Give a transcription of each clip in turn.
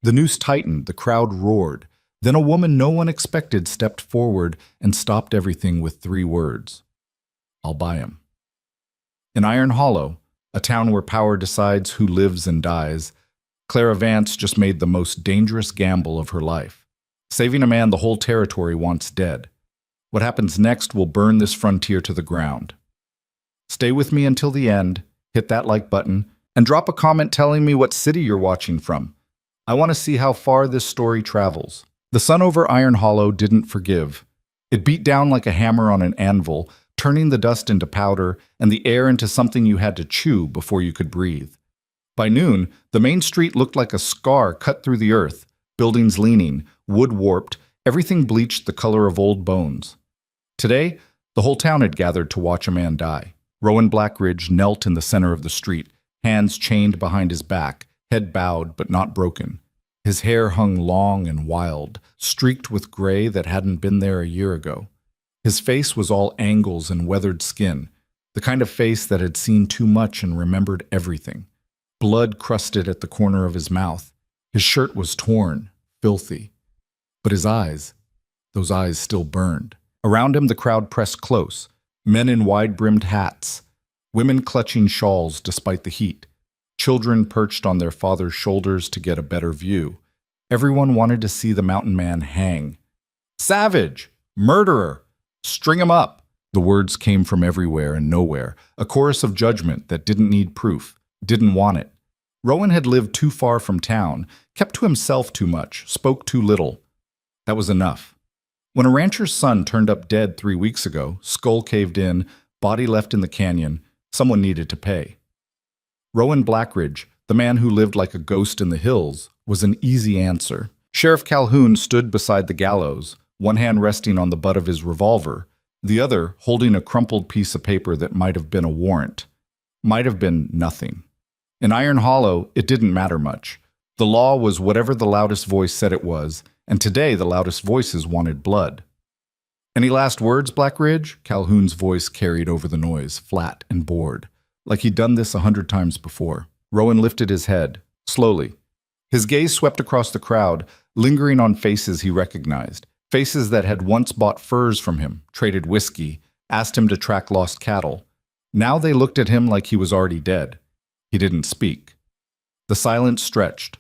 The noose tightened, the crowd roared. Then a woman no one expected stepped forward and stopped everything with 3 words. I'll buy him. In Iron Hollow, a town where power decides who lives and dies, Clara Vance just made the most dangerous gamble of her life. Saving a man the whole territory wants dead. What happens next will burn this frontier to the ground. Stay with me until the end, hit that like button, and drop a comment telling me what city you're watching from. I want to see how far this story travels. The sun over Iron Hollow didn't forgive. It beat down like a hammer on an anvil, turning the dust into powder and the air into something you had to chew before you could breathe. By noon, the main street looked like a scar cut through the earth, buildings leaning, wood warped, everything bleached the color of old bones. Today, the whole town had gathered to watch a man die. Rowan Blackridge knelt in the center of the street, hands chained behind his back, head bowed but not broken. His hair hung long and wild, streaked with gray that hadn't been there a year ago. His face was all angles and weathered skin, the kind of face that had seen too much and remembered everything. Blood crusted at the corner of his mouth. His shirt was torn, filthy. But his eyes, those eyes still burned. Around him the crowd pressed close, men in wide-brimmed hats, women clutching shawls despite the heat, children perched on their father's shoulders to get a better view. Everyone wanted to see the mountain man hang. Savage! Murderer! String him up! The words came from everywhere and nowhere, a chorus of judgment that didn't need proof, didn't want it. Rowan had lived too far from town, kept to himself too much, spoke too little. That was enough. When a rancher's son turned up dead 3 weeks ago, skull caved in, body left in the canyon, someone needed to pay. Rowan Blackridge, the man who lived like a ghost in the hills, was an easy answer. Sheriff Calhoun stood beside the gallows, one hand resting on the butt of his revolver, the other holding a crumpled piece of paper that might have been a warrant. Might have been nothing. In Iron Hollow, it didn't matter much. The law was whatever the loudest voice said it was, and today the loudest voices wanted blood. Any last words, Blackridge? Calhoun's voice carried over the noise, flat and bored, like he'd done this 100 times before. Rowan lifted his head, slowly. His gaze swept across the crowd, lingering on faces he recognized, faces that had once bought furs from him, traded whiskey, asked him to track lost cattle. Now they looked at him like he was already dead. He didn't speak. The silence stretched.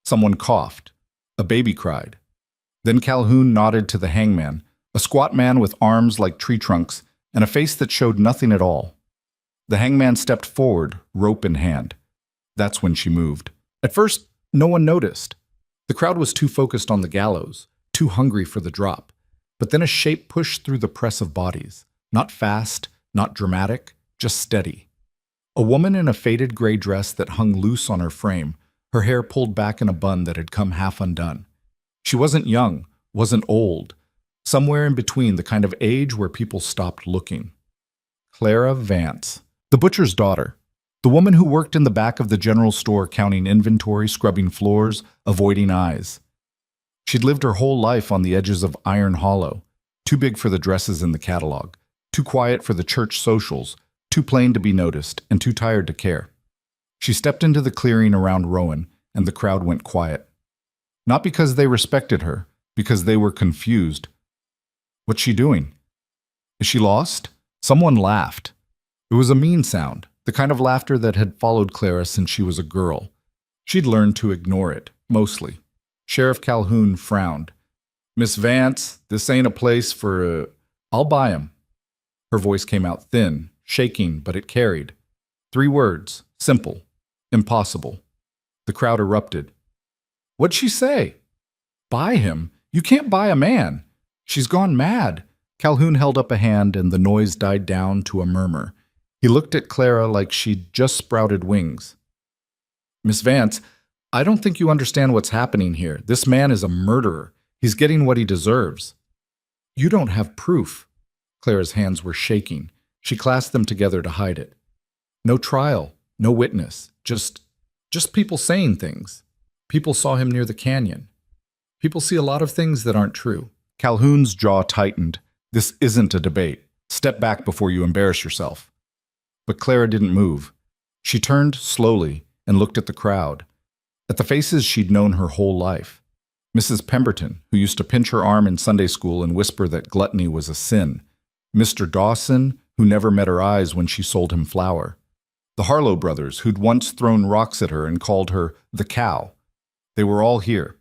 Someone coughed. A baby cried. Then Calhoun nodded to the hangman, a squat man with arms like tree trunks and a face that showed nothing at all. The hangman stepped forward, rope in hand. That's when she moved. At first, no one noticed. The crowd was too focused on the gallows, too hungry for the drop. But then a shape pushed through the press of bodies. Not fast, not dramatic, just steady. A woman in a faded gray dress that hung loose on her frame, her hair pulled back in a bun that had come half undone. She wasn't young, wasn't old, somewhere in between, the kind of age where people stopped looking. Clara Vance, the butcher's daughter, the woman who worked in the back of the general store counting inventory, scrubbing floors, avoiding eyes. She'd lived her whole life on the edges of Iron Hollow, too big for the dresses in the catalog, too quiet for the church socials, too plain to be noticed, and too tired to care. She stepped into the clearing around Rowan, and the crowd went quiet. Not because they respected her, because they were confused. What's she doing? Is she lost? Someone laughed. It was a mean sound, the kind of laughter that had followed Clara since she was a girl. She'd learned to ignore it, mostly. Sheriff Calhoun frowned. Miss Vance, this ain't a place for I'll buy 'em. Her voice came out thin, shaking, but it carried. 3 words, simple, impossible. The crowd erupted. What'd she say? Buy him? You can't buy a man. She's gone mad. Calhoun held up a hand and the noise died down to a murmur. He looked at Clara like she'd just sprouted wings. Miss Vance, I don't think you understand what's happening here. This man is a murderer. He's getting what he deserves. You don't have proof. Clara's hands were shaking. She clasped them together to hide it. No trial, no witness, just people saying things. People saw him near the canyon. People see a lot of things that aren't true. Calhoun's jaw tightened. This isn't a debate. Step back before you embarrass yourself. But Clara didn't move. She turned slowly and looked at the crowd. At the faces she'd known her whole life. Mrs. Pemberton, who used to pinch her arm in Sunday school and whisper that gluttony was a sin. Mr. Dawson, who never met her eyes when she sold him flour. The Harlow brothers, who'd once thrown rocks at her and called her the cow. They were all here,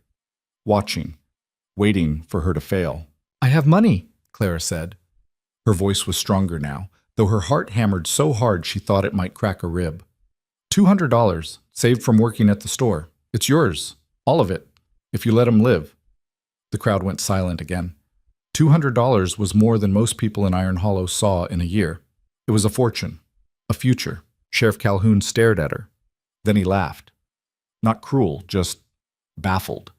watching, waiting for her to fail. "I have money," Clara said. Her voice was stronger now, though her heart hammered so hard she thought it might crack a rib. $200, saved from working at the store. It's yours, all of it, if you let him live. The crowd went silent again. $200 was more than most people in Iron Hollow saw in a year. It was a fortune, a future. Sheriff Calhoun stared at her. Then he laughed. Not cruel, just baffled.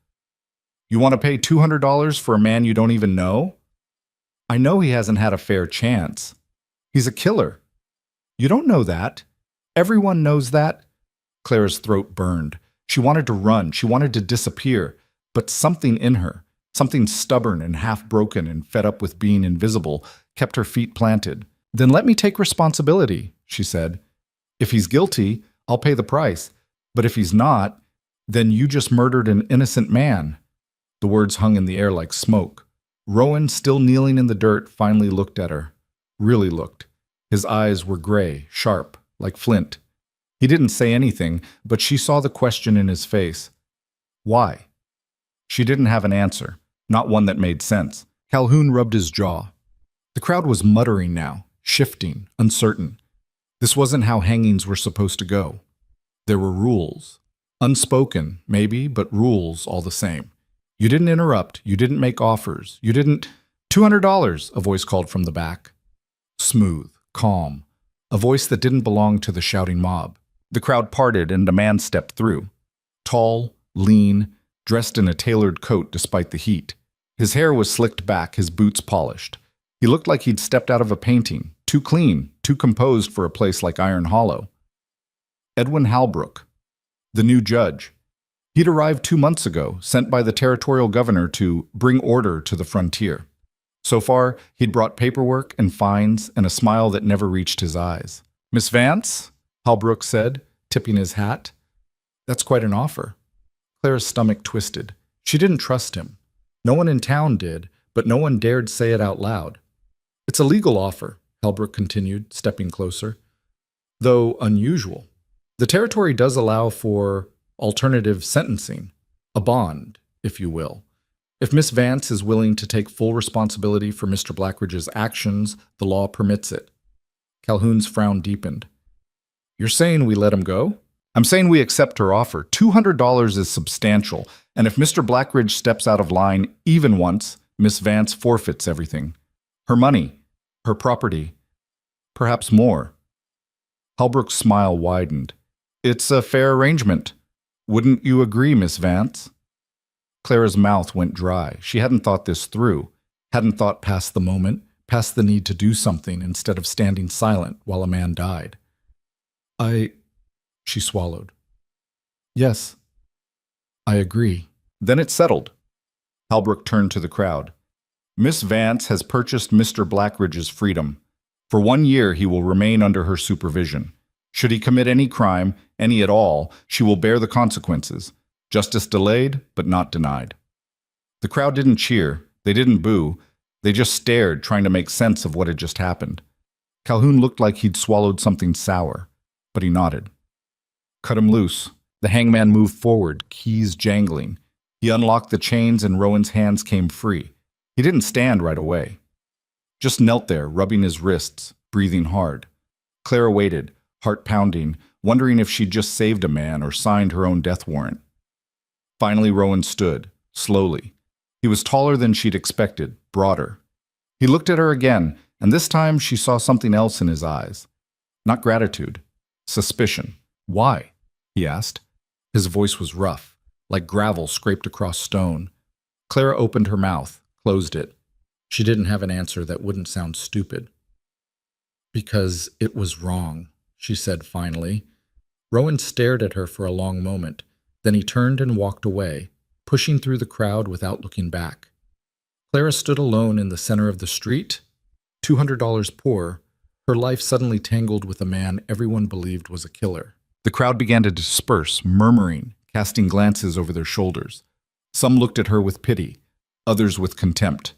"You want to pay $200 for a man you don't even know? I know he hasn't had a fair chance. He's a killer. You don't know that. Everyone knows that." Clara's throat burned. She wanted to run. She wanted to disappear. But something in her, something stubborn and half-broken and fed up with being invisible, kept her feet planted. "Then let me take responsibility," she said. "If he's guilty, I'll pay the price. But if he's not, then you just murdered an innocent man." The words hung in the air like smoke. Rowan, still kneeling in the dirt, finally looked at her. Really looked. His eyes were gray, sharp, like flint. He didn't say anything, but she saw the question in his face. Why? She didn't have an answer, not one that made sense. Calhoun rubbed his jaw. The crowd was muttering now, shifting, uncertain. This wasn't how hangings were supposed to go. There were rules. Unspoken, maybe, but rules all the same. You didn't interrupt. You didn't make offers. You didn't... $200, a voice called from the back. Smooth, calm. A voice that didn't belong to the shouting mob. The crowd parted and a man stepped through. Tall, lean, dressed in a tailored coat despite the heat. His hair was slicked back, his boots polished. He looked like he'd stepped out of a painting, too clean, too composed for a place like Iron Hollow. Edwin Halbrook, the new judge. He'd arrived 2 months ago, sent by the territorial governor to bring order to the frontier. So far, he'd brought paperwork and fines and a smile that never reached his eyes. "Miss Vance?" Halbrook said, tipping his hat. "That's quite an offer." Clara's stomach twisted. She didn't trust him. No one in town did, but no one dared say it out loud. "It's a legal offer," Halbrook continued, stepping closer. "Though unusual. The territory does allow for alternative sentencing, a bond, if you will. If Miss Vance is willing to take full responsibility for Mr. Blackridge's actions, the law permits it." Calhoun's frown deepened. "You're saying we let him go?" "I'm saying we accept her offer. $200 is substantial, and if Mr. Blackridge steps out of line even once, Miss Vance forfeits everything. Her money, her property, perhaps more." Halbrook's smile widened. "It's a fair arrangement. Wouldn't you agree, Miss Vance?" Clara's mouth went dry. She hadn't thought this through, hadn't thought past the moment, past the need to do something instead of standing silent while a man died. She swallowed. "Yes, I agree." Then it settled. Halbrook turned to the crowd. "Miss Vance has purchased Mr. Blackridge's freedom. For 1 year he will remain under her supervision. Should he commit any crime, any at all, she will bear the consequences. Justice delayed, but not denied." The crowd didn't cheer. They didn't boo. They just stared, trying to make sense of what had just happened. Calhoun looked like he'd swallowed something sour, but he nodded. "Cut him loose." The hangman moved forward, keys jangling. He unlocked the chains and Rowan's hands came free. He didn't stand right away. Just knelt there, rubbing his wrists, breathing hard. Clara waited, heart pounding, wondering if she'd just saved a man or signed her own death warrant. Finally, Rowan stood, slowly. He was taller than she'd expected, broader. He looked at her again, and this time she saw something else in his eyes. Not gratitude, suspicion. "Why?" he asked. His voice was rough, like gravel scraped across stone. Clara opened her mouth, closed it. She didn't have an answer that wouldn't sound stupid. "Because it was wrong," she said finally. Rowan stared at her for a long moment. Then he turned and walked away, pushing through the crowd without looking back. Clara stood alone in the center of the street, $200 poor, her life suddenly tangled with a man everyone believed was a killer. The crowd began to disperse, murmuring, casting glances over their shoulders. Some looked at her with pity, others with contempt.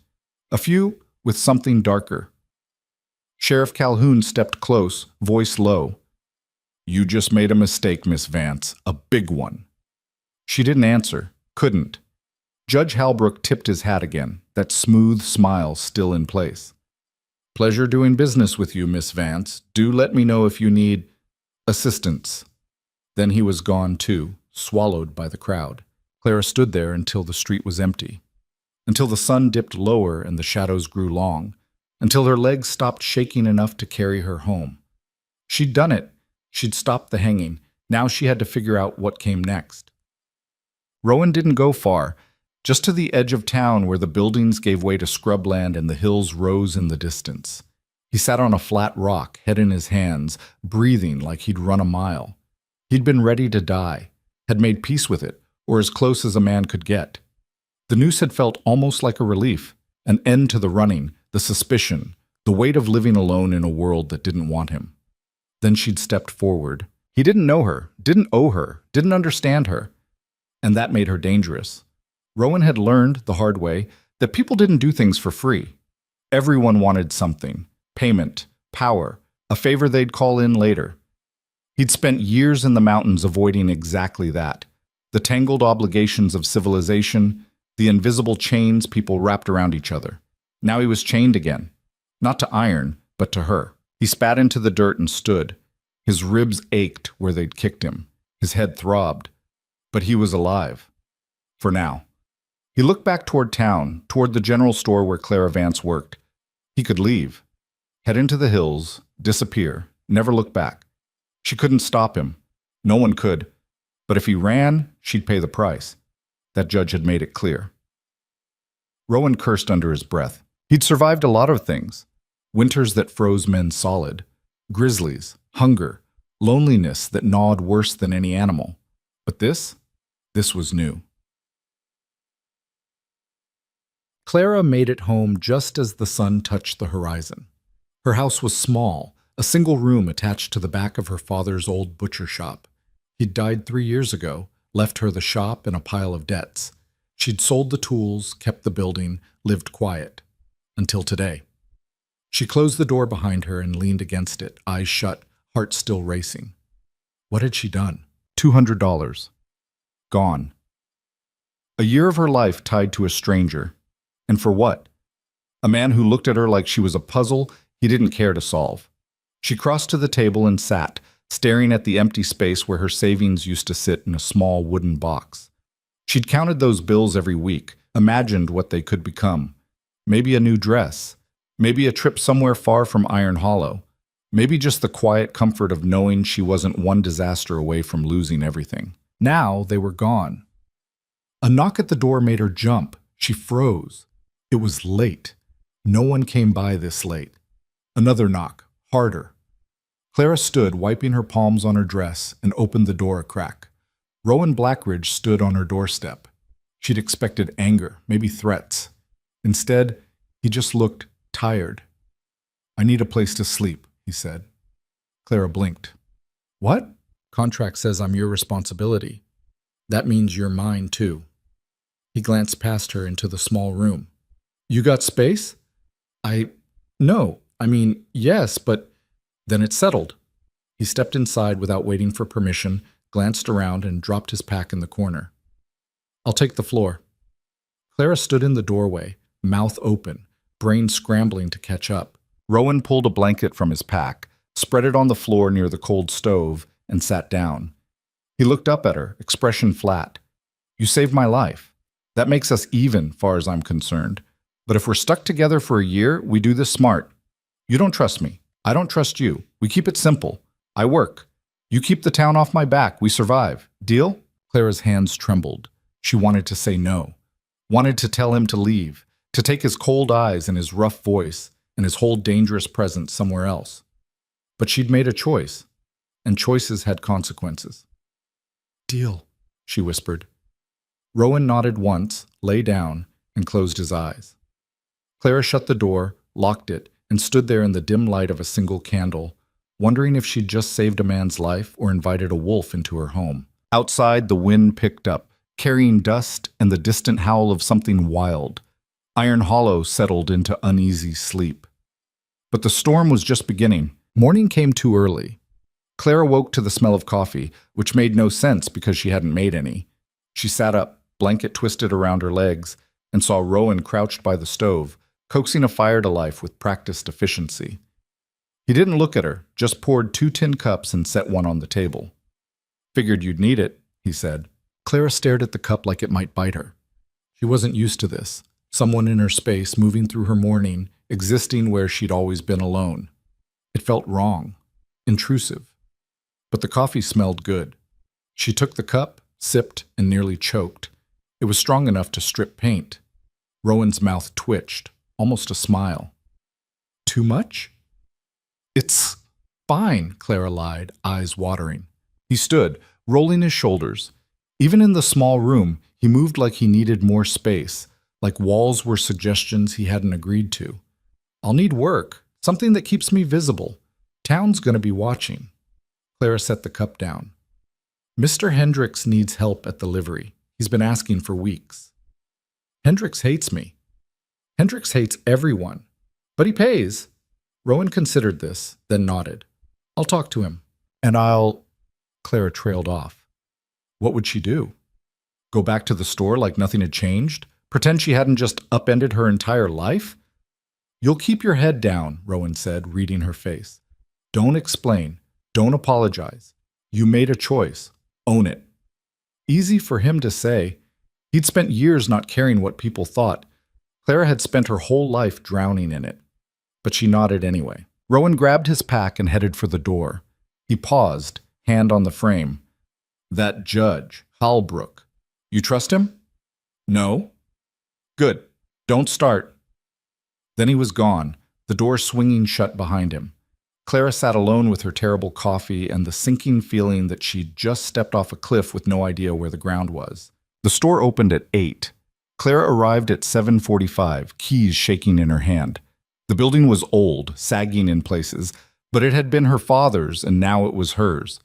A few with something darker. Sheriff Calhoun stepped close, voice low. "You just made a mistake, Miss Vance, a big one." She didn't answer, couldn't. Judge Halbrook tipped his hat again, that smooth smile still in place. "Pleasure doing business with you, Miss Vance. Do let me know if you need assistance." Then he was gone too, swallowed by the crowd. Clara stood there until the street was empty, until the sun dipped lower and the shadows grew long, until her legs stopped shaking enough to carry her home. She'd done it. She'd stopped the hanging. Now she had to figure out what came next. Rowan didn't go far, just to the edge of town where the buildings gave way to scrubland and the hills rose in the distance. He sat on a flat rock, head in his hands, breathing like he'd run a mile. He'd been ready to die, had made peace with it, or as close as a man could get. The noose had felt almost like a relief, an end to the running, the suspicion, the weight of living alone in a world that didn't want him. Then she'd stepped forward. He didn't know her, didn't owe her, didn't understand her. And that made her dangerous. Rowan had learned, the hard way, that people didn't do things for free. Everyone wanted something, payment, power, a favor they'd call in later. He'd spent years in the mountains avoiding exactly that. The tangled obligations of civilization, the invisible chains people wrapped around each other. Now he was chained again. Not to iron, but to her. He spat into the dirt and stood. His ribs ached where they'd kicked him. His head throbbed. But he was alive. For now. He looked back toward town, toward the general store where Clara Vance worked. He could leave. Head into the hills, disappear, never look back. She couldn't stop him. No one could. But if he ran, she'd pay the price. That judge had made it clear. Rowan cursed under his breath. He'd survived a lot of things. Winters that froze men solid. Grizzlies, hunger, loneliness that gnawed worse than any animal. But this was new. Clara made it home just as the sun touched the horizon. Her house was small, a single room attached to the back of her father's old butcher shop. He'd died 3 years ago, left her the shop and a pile of debts. She'd sold the tools, kept the building, lived quiet. Until today. She closed the door behind her and leaned against it, eyes shut, heart still racing. What had she done? $200. Gone. A year of her life tied to a stranger. And for what? A man who looked at her like she was a puzzle he didn't care to solve. She crossed to the table and sat, staring at the empty space where her savings used to sit in a small wooden box. She'd counted those bills every week, imagined what they could become. Maybe a new dress. Maybe a trip somewhere far from Iron Hollow. Maybe just the quiet comfort of knowing she wasn't one disaster away from losing everything. Now they were gone. A knock at the door made her jump. She froze. It was late. No one came by this late. Another knock, harder. Clara stood, wiping her palms on her dress, and opened the door a crack. Rowan Blackridge stood on her doorstep. She'd expected anger, maybe threats. Instead, he just looked tired. "I need a place to sleep," he said. Clara blinked. "What?" "Contract says I'm your responsibility. That means you're mine, too." He glanced past her into the small room. "You got space?" No. Yes, but..." Then it settled. He stepped inside without waiting for permission, glanced around, and dropped his pack in the corner. "I'll take the floor." Clara stood in the doorway, mouth open, brain scrambling to catch up. Rowan pulled a blanket from his pack, spread it on the floor near the cold stove, and sat down. He looked up at her, expression flat. "You saved my life. That makes us even, far as I'm concerned. But if we're stuck together for a year, we do this smart. You don't trust me. I don't trust you. We keep it simple. I work. You keep the town off my back. We survive. Deal?" Clara's hands trembled. She wanted to say no. Wanted to tell him to leave, to take his cold eyes and his rough voice and his whole dangerous presence somewhere else. But she'd made a choice, and choices had consequences. "Deal," she whispered. Rowan nodded once, lay down, and closed his eyes. Clara shut the door, locked it, and stood there in the dim light of a single candle, wondering if she'd just saved a man's life or invited a wolf into her home. Outside, the wind picked up, carrying dust and the distant howl of something wild. Iron Hollow settled into uneasy sleep. But the storm was just beginning. Morning came too early. Clara woke to the smell of coffee, which made no sense because she hadn't made any. She sat up, blanket twisted around her legs, and saw Rowan crouched by the stove, coaxing a fire to life with practiced efficiency. He didn't look at her, just poured 2 tin cups and set one on the table. "Figured you'd need it," he said. Clara stared at the cup like it might bite her. She wasn't used to this. Someone in her space, moving through her morning, existing where she'd always been alone. It felt wrong, intrusive. But the coffee smelled good. She took the cup, sipped, and nearly choked. It was strong enough to strip paint. Rowan's mouth twitched, almost a smile. "Too much?" "It's fine," Clara lied, eyes watering. He stood, rolling his shoulders. Even in the small room, he moved like he needed more space, like walls were suggestions he hadn't agreed to. "I'll need work, something that keeps me visible. Town's gonna be watching." Clara set the cup down. "Mr. Hendricks needs help at the livery. He's been asking for weeks." "Hendricks hates me." "Hendricks hates everyone. But he pays." Rowan considered this, then nodded. "I'll talk to him. And I'll—" Clara trailed off. What would she do? Go back to the store like nothing had changed? Pretend she hadn't just upended her entire life? "You'll keep your head down," Rowan said, reading her face. "Don't explain. Don't apologize. You made a choice. Own it." Easy for him to say. He'd spent years not caring what people thought. Clara had spent her whole life drowning in it. But she nodded anyway. Rowan grabbed his pack and headed for the door. He paused, hand on the frame. "That judge, Halbrook. You trust him?" "No." "Good. Don't start." Then he was gone, the door swinging shut behind him. Clara sat alone with her terrible coffee and the sinking feeling that she'd just stepped off a cliff with no idea where the ground was. The store opened at 8. Clara arrived at 7:45, keys shaking in her hand. The building was old, sagging in places, but it had been her father's and now it was hers.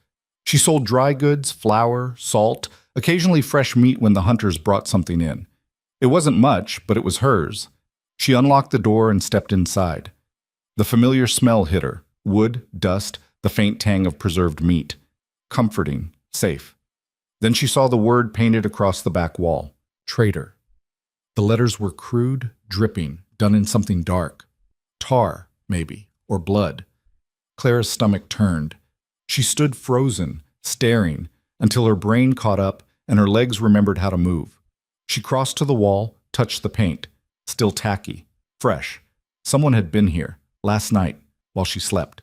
She sold dry goods, flour, salt, occasionally fresh meat when the hunters brought something in. It wasn't much, but it was hers. She unlocked the door and stepped inside. The familiar smell hit her. Wood, dust, the faint tang of preserved meat. Comforting, safe. Then she saw the word painted across the back wall. Traitor. The letters were crude, dripping, done in something dark. Tar, maybe, or blood. Clara's stomach turned. She stood frozen, staring, until her brain caught up and her legs remembered how to move. She crossed to the wall, touched the paint. Still tacky, fresh. Someone had been here, last night, while she slept.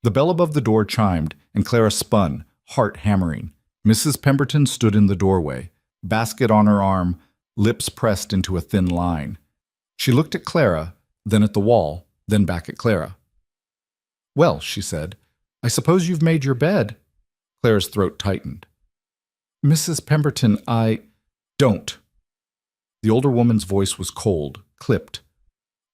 The bell above the door chimed, and Clara spun, heart hammering. Mrs. Pemberton stood in the doorway, basket on her arm, lips pressed into a thin line. She looked at Clara, then at the wall, then back at Clara. "Well," she said, "I suppose you've made your bed." Clara's throat tightened. "Mrs. Pemberton, Don't." The older woman's voice was cold, clipped.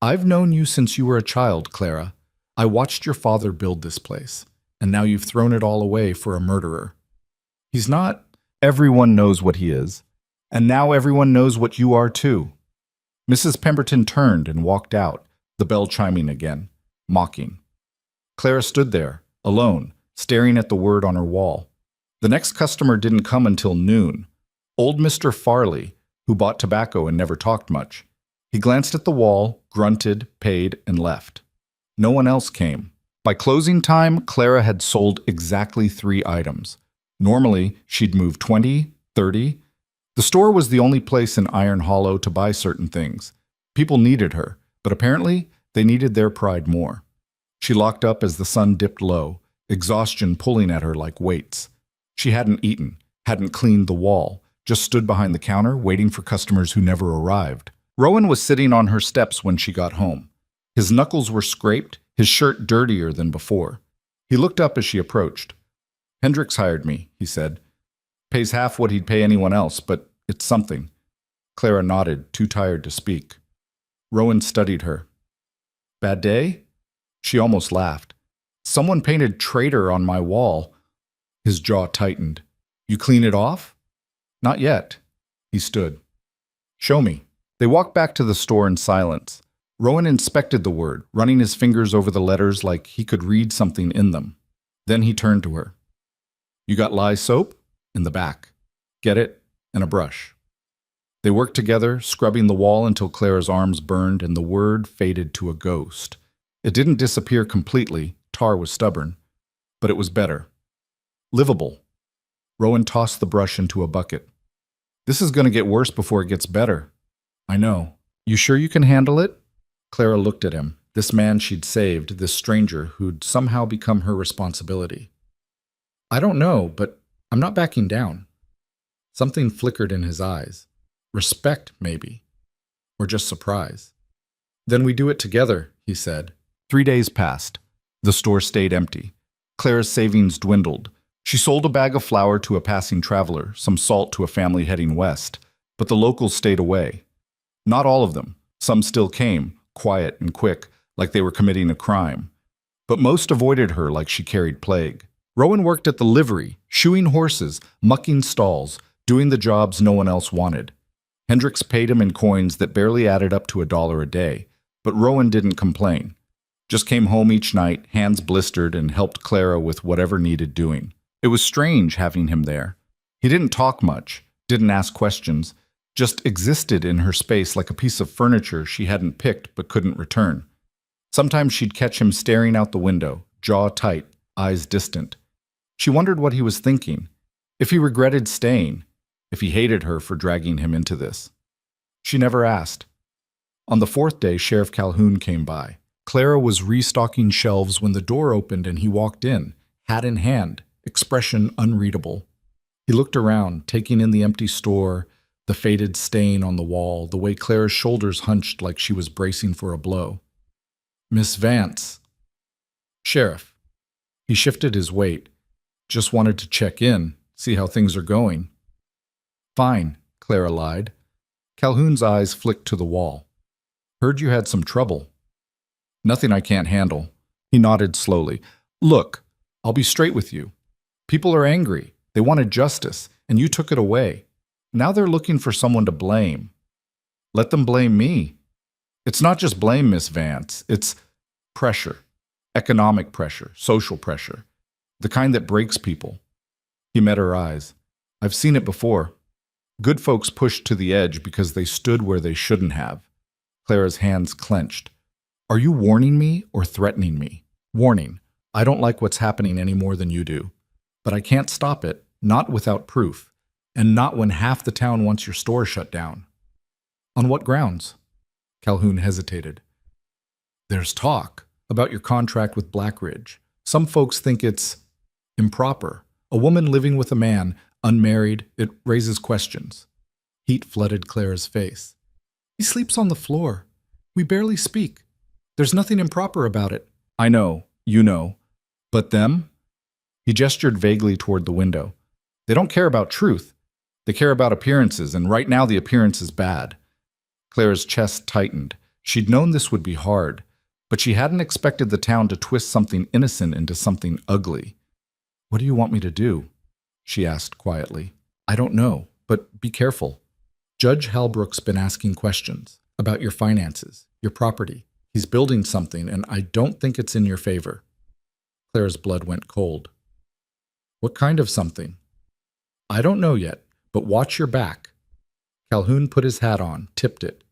"I've known you since you were a child, Clara. I watched your father build this place, and now you've thrown it all away for a murderer. He's not. Everyone knows what he is, and now everyone knows what you are too." Mrs. Pemberton turned and walked out, the bell chiming again, mocking. Clara stood there, alone, staring at the word on her wall. The next customer didn't come until noon. Old Mr. Farley, who bought tobacco and never talked much. He glanced at the wall, grunted, paid, and left. No one else came. By closing time, Clara had sold exactly 3 items. Normally, she'd move 20, 30. The store was the only place in Iron Hollow to buy certain things. People needed her, but apparently they needed their pride more. She locked up as the sun dipped low, exhaustion pulling at her like weights. She hadn't eaten, hadn't cleaned the wall, just stood behind the counter waiting for customers who never arrived. Rowan was sitting on her steps when she got home. His knuckles were scraped, his shirt dirtier than before. He looked up as she approached. "Hendricks hired me," he said. "Pays half what he'd pay anyone else, but it's something." Clara nodded, too tired to speak. Rowan studied her. "Bad day?" She almost laughed. "Someone painted traitor on my wall." His jaw tightened. You clean it off? Not yet. He stood. Show me. They walked back to the store in silence. Rowan inspected the word, running his fingers over the letters like he could read something in them. Then he turned to her. You got lye soap? In the back. Get it? And a brush. They worked together, scrubbing the wall until Clara's arms burned and the word faded to a ghost. It didn't disappear completely, tar was stubborn, but it was better. Livable. Rowan tossed the brush into a bucket. This is going to get worse before it gets better. I know. You sure you can handle it? Clara looked at him, this man she'd saved, this stranger who'd somehow become her responsibility. I don't know, but I'm not backing down. Something flickered in his eyes. Respect, maybe. Or just surprise. Then we do it together, he said. 3 days passed. The store stayed empty. Clara's savings dwindled. She sold a bag of flour to a passing traveler, some salt to a family heading west, but the locals stayed away. Not all of them. Some still came, quiet and quick, like they were committing a crime. But most avoided her like she carried plague. Rowan worked at the livery, shoeing horses, mucking stalls, doing the jobs no one else wanted. Hendricks paid him in coins that barely added up to $1 a day, but Rowan didn't complain. Just came home each night, hands blistered, and helped Clara with whatever needed doing. It was strange having him there. He didn't talk much, didn't ask questions, just existed in her space like a piece of furniture she hadn't picked but couldn't return. Sometimes she'd catch him staring out the window, jaw tight, eyes distant. She wondered what he was thinking, if he regretted staying, if he hated her for dragging him into this. She never asked. On the 4th day, Sheriff Calhoun came by. Clara was restocking shelves when the door opened and he walked in, hat in hand, expression unreadable. He looked around, taking in the empty store, the faded stain on the wall, the way Clara's shoulders hunched like she was bracing for a blow. Miss Vance. Sheriff. He shifted his weight. Just wanted to check in, see how things are going. Fine, Clara lied. Calhoun's eyes flicked to the wall. Heard you had some trouble. Nothing I can't handle. He nodded slowly. Look, I'll be straight with you. People are angry. They wanted justice, and you took it away. Now they're looking for someone to blame. Let them blame me. It's not just blame, Miss Vance. It's pressure. Economic pressure, social pressure. The kind that breaks people. He met her eyes. I've seen it before. Good folks pushed to the edge because they stood where they shouldn't have. Clara's hands clenched. Are you warning me or threatening me? Warning. I don't like what's happening any more than you do. But I can't stop it, not without proof, and not when half the town wants your store shut down. On what grounds? Calhoun hesitated. There's talk about your contract with Blackridge. Some folks think it's improper. A woman living with a man, unmarried, it raises questions. Heat flooded Clara's face. He sleeps on the floor. We barely speak. There's nothing improper about it. I know, you know. But them? He gestured vaguely toward the window. They don't care about truth. They care about appearances, and right now the appearance is bad. Clara's chest tightened. She'd known this would be hard, but she hadn't expected the town to twist something innocent into something ugly. What do you want me to do? She asked quietly. I don't know, but be careful. Judge Halbrook's been asking questions about your finances, your property. He's building something, and I don't think it's in your favor. Clara's blood went cold. What kind of something? I don't know yet, but watch your back. Calhoun put his hat on, tipped it.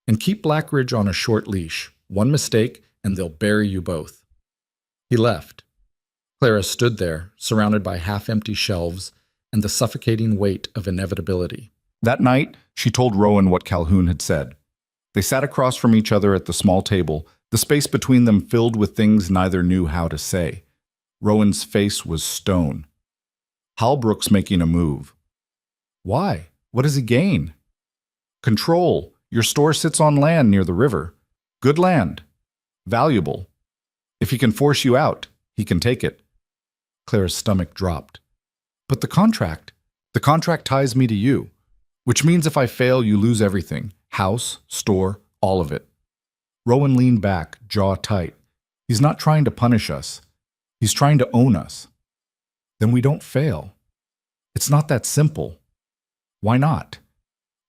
And keep Blackridge on a short leash. One mistake, and they'll bury you both. He left. Clara stood there, surrounded by half-empty shelves and the suffocating weight of inevitability. That night, she told Rowan what Calhoun had said. They sat across from each other at the small table, the space between them filled with things neither knew how to say. Rowan's face was stone. Halbrook's making a move. Why? What does he gain? Control. Your store sits on land near the river. Good land. Valuable. If he can force you out, he can take it. Clara's stomach dropped. But the contract? The contract ties me to you, which means if I fail, you lose everything. House, store, all of it. Rowan leaned back, jaw tight. He's not trying to punish us. He's trying to own us. Then we don't fail. It's not that simple. Why not?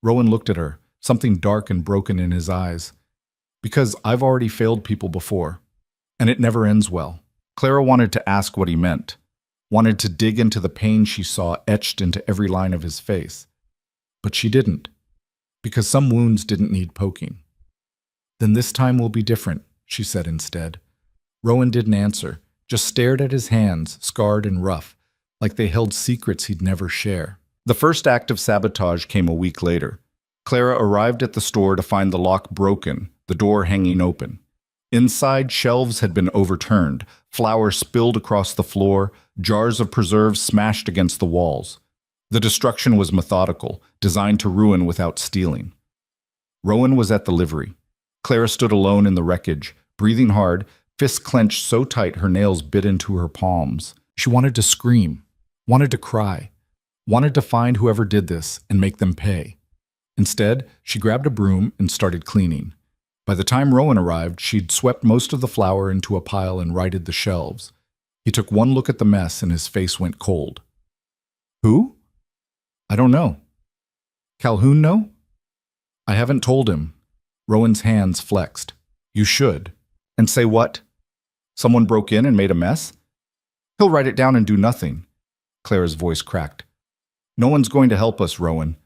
Rowan looked at her, something dark and broken in his eyes. Because I've already failed people before, and it never ends well. Clara wanted to ask what he meant, wanted to dig into the pain she saw etched into every line of his face. But she didn't, because some wounds didn't need poking. Then this time will be different, she said instead. Rowan didn't answer, just stared at his hands, scarred and rough, like they held secrets he'd never share. The first act of sabotage came a week later. Clara arrived at the store to find the lock broken, the door hanging open. Inside, shelves had been overturned, flour spilled across the floor, jars of preserves smashed against the walls. The destruction was methodical, designed to ruin without stealing. Rowan was at the livery. Clara stood alone in the wreckage, breathing hard, fists clenched so tight her nails bit into her palms. She wanted to scream, wanted to cry, wanted to find whoever did this and make them pay. Instead, she grabbed a broom and started cleaning. By the time Rowan arrived, she'd swept most of the flour into a pile and righted the shelves. He took one look at the mess and his face went cold. Who? I don't know. Calhoun know? I haven't told him. Rowan's hands flexed. You should. And say what? Someone broke in and made a mess? He'll write it down and do nothing. Clara's voice cracked. No one's going to help us, Rowan.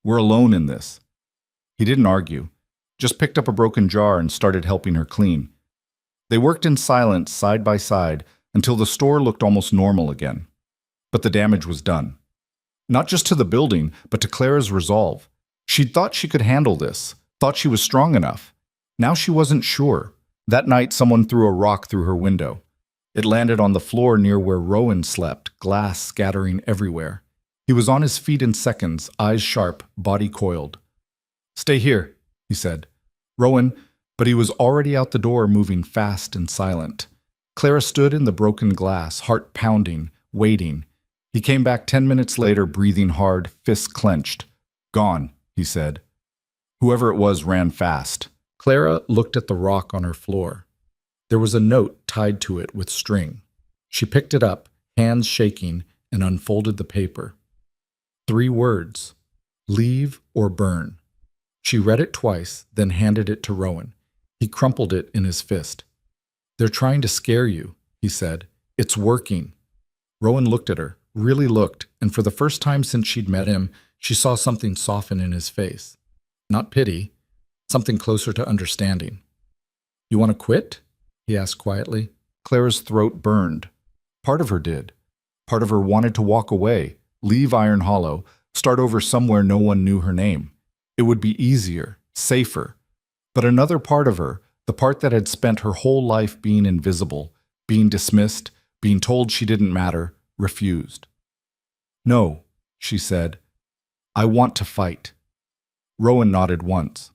We're alone in this. He didn't argue, just picked up a broken jar and started helping her clean. They worked in silence, side by side, until the store looked almost normal again. But the damage was done. Not just to the building, but to Clara's resolve. She'd thought she could handle this, thought she was strong enough. Now she wasn't sure. That night, someone threw a rock through her window. It landed on the floor near where Rowan slept, glass scattering everywhere. He was on his feet in seconds, eyes sharp, body coiled. Stay here, he said. Rowan, but he was already out the door, moving fast and silent. Clara stood in the broken glass, heart pounding, waiting. He came back 10 minutes later, breathing hard, fists clenched. Gone, he said. Whoever it was ran fast. Clara looked at the rock on her floor. There was a note tied to it with string. She picked it up, hands shaking, and unfolded the paper. 3 words, leave or burn. She read it twice, then handed it to Rowan. He crumpled it in his fist. They're trying to scare you, he said. It's working. Rowan looked at her, really looked, and for the first time since she'd met him, she saw something soften in his face. Not pity, something closer to understanding. You want to quit? He asked quietly. Clara's throat burned. Part of her did. Part of her wanted to walk away, leave Iron Hollow, start over somewhere no one knew her name. It would be easier, safer. But another part of her, the part that had spent her whole life being invisible, being dismissed, being told she didn't matter, refused. No, she said. I want to fight. Rowan nodded once.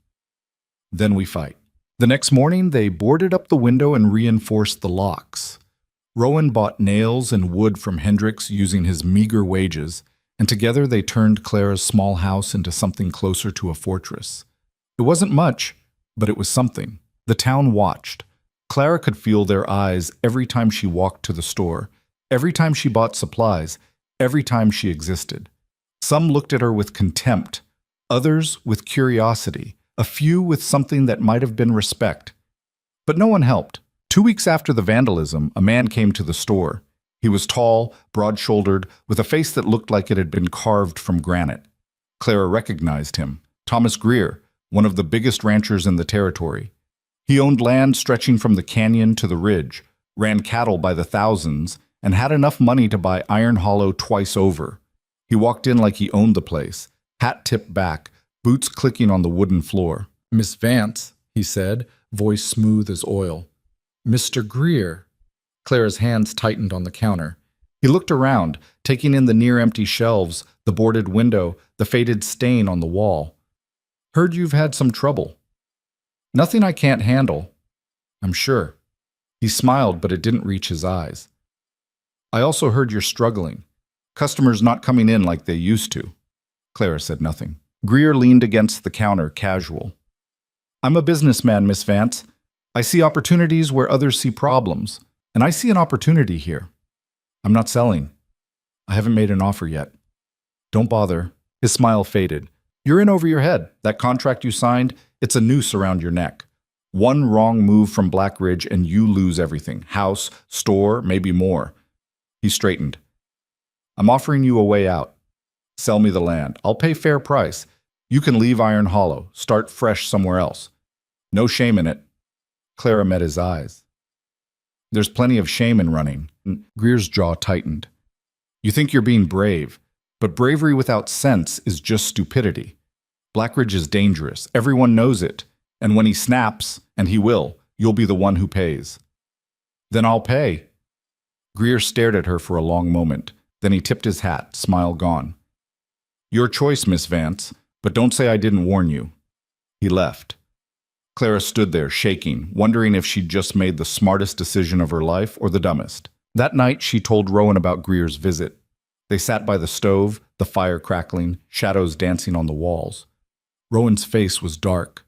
Then we fight. The next morning, they boarded up the window and reinforced the locks. Rowan bought nails and wood from Hendricks using his meager wages, and together they turned Clara's small house into something closer to a fortress. It wasn't much, but it was something. The town watched. Clara could feel their eyes every time she walked to the store, every time she bought supplies, every time she existed. Some looked at her with contempt, others with curiosity, a few with something that might have been respect. But no one helped. 2 weeks after the vandalism, a man came to the store. He was tall, broad-shouldered, with a face that looked like it had been carved from granite. Clara recognized him. Thomas Greer, one of the biggest ranchers in the territory. He owned land stretching from the canyon to the ridge, ran cattle by the thousands, and had enough money to buy Iron Hollow twice over. He walked in like he owned the place, hat tipped back, boots clicking on the wooden floor. Miss Vance, he said, voice smooth as oil. Mr. Greer. Clara's hands tightened on the counter. He looked around, taking in the near-empty shelves, the boarded window, the faded stain on the wall. Heard you've had some trouble. Nothing I can't handle, I'm sure. He smiled, but it didn't reach his eyes. I also heard you're struggling. Customers not coming in like they used to. Clara said nothing. Greer leaned against the counter, casual. I'm a businessman, Miss Vance. I see opportunities where others see problems, and I see an opportunity here. I'm not selling. I haven't made an offer yet. Don't bother. His smile faded. You're in over your head. That contract you signed, it's a noose around your neck. One wrong move from Black Ridge and you lose everything. House, store, maybe more. He straightened. I'm offering you a way out. Sell me the land. I'll pay fair price. You can leave Iron Hollow. Start fresh somewhere else. No shame in it. Clara met his eyes. There's plenty of shame in running. Greer's jaw tightened. You think you're being brave, but bravery without sense is just stupidity. Blackridge is dangerous. Everyone knows it. And when he snaps, and he will, you'll be the one who pays. Then I'll pay. Greer stared at her for a long moment. Then he tipped his hat, smile gone. Your choice, Miss Vance, but don't say I didn't warn you. He left. Clara stood there, shaking, wondering if she'd just made the smartest decision of her life or the dumbest. That night, she told Rowan about Greer's visit. They sat by the stove, the fire crackling, shadows dancing on the walls. Rowan's face was dark.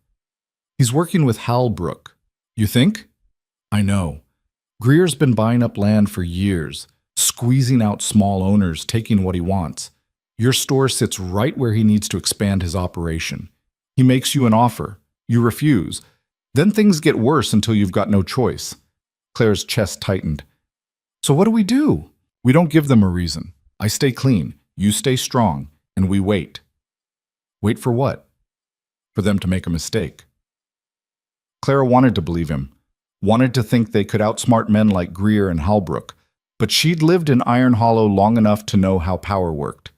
He's working with Halbrook. You think? I know. Greer's been buying up land for years, squeezing out small owners, taking what he wants. Your store sits right where he needs to expand his operation. He makes you an offer. You refuse. Then things get worse until you've got no choice. Claire's chest tightened. So what do? We don't give them a reason. I stay clean, you stay strong, and we wait. Wait for what? For them to make a mistake. Clara wanted to believe him, wanted to think they could outsmart men like Greer and Halbrook, but she'd lived in Iron Hollow long enough to know how power worked.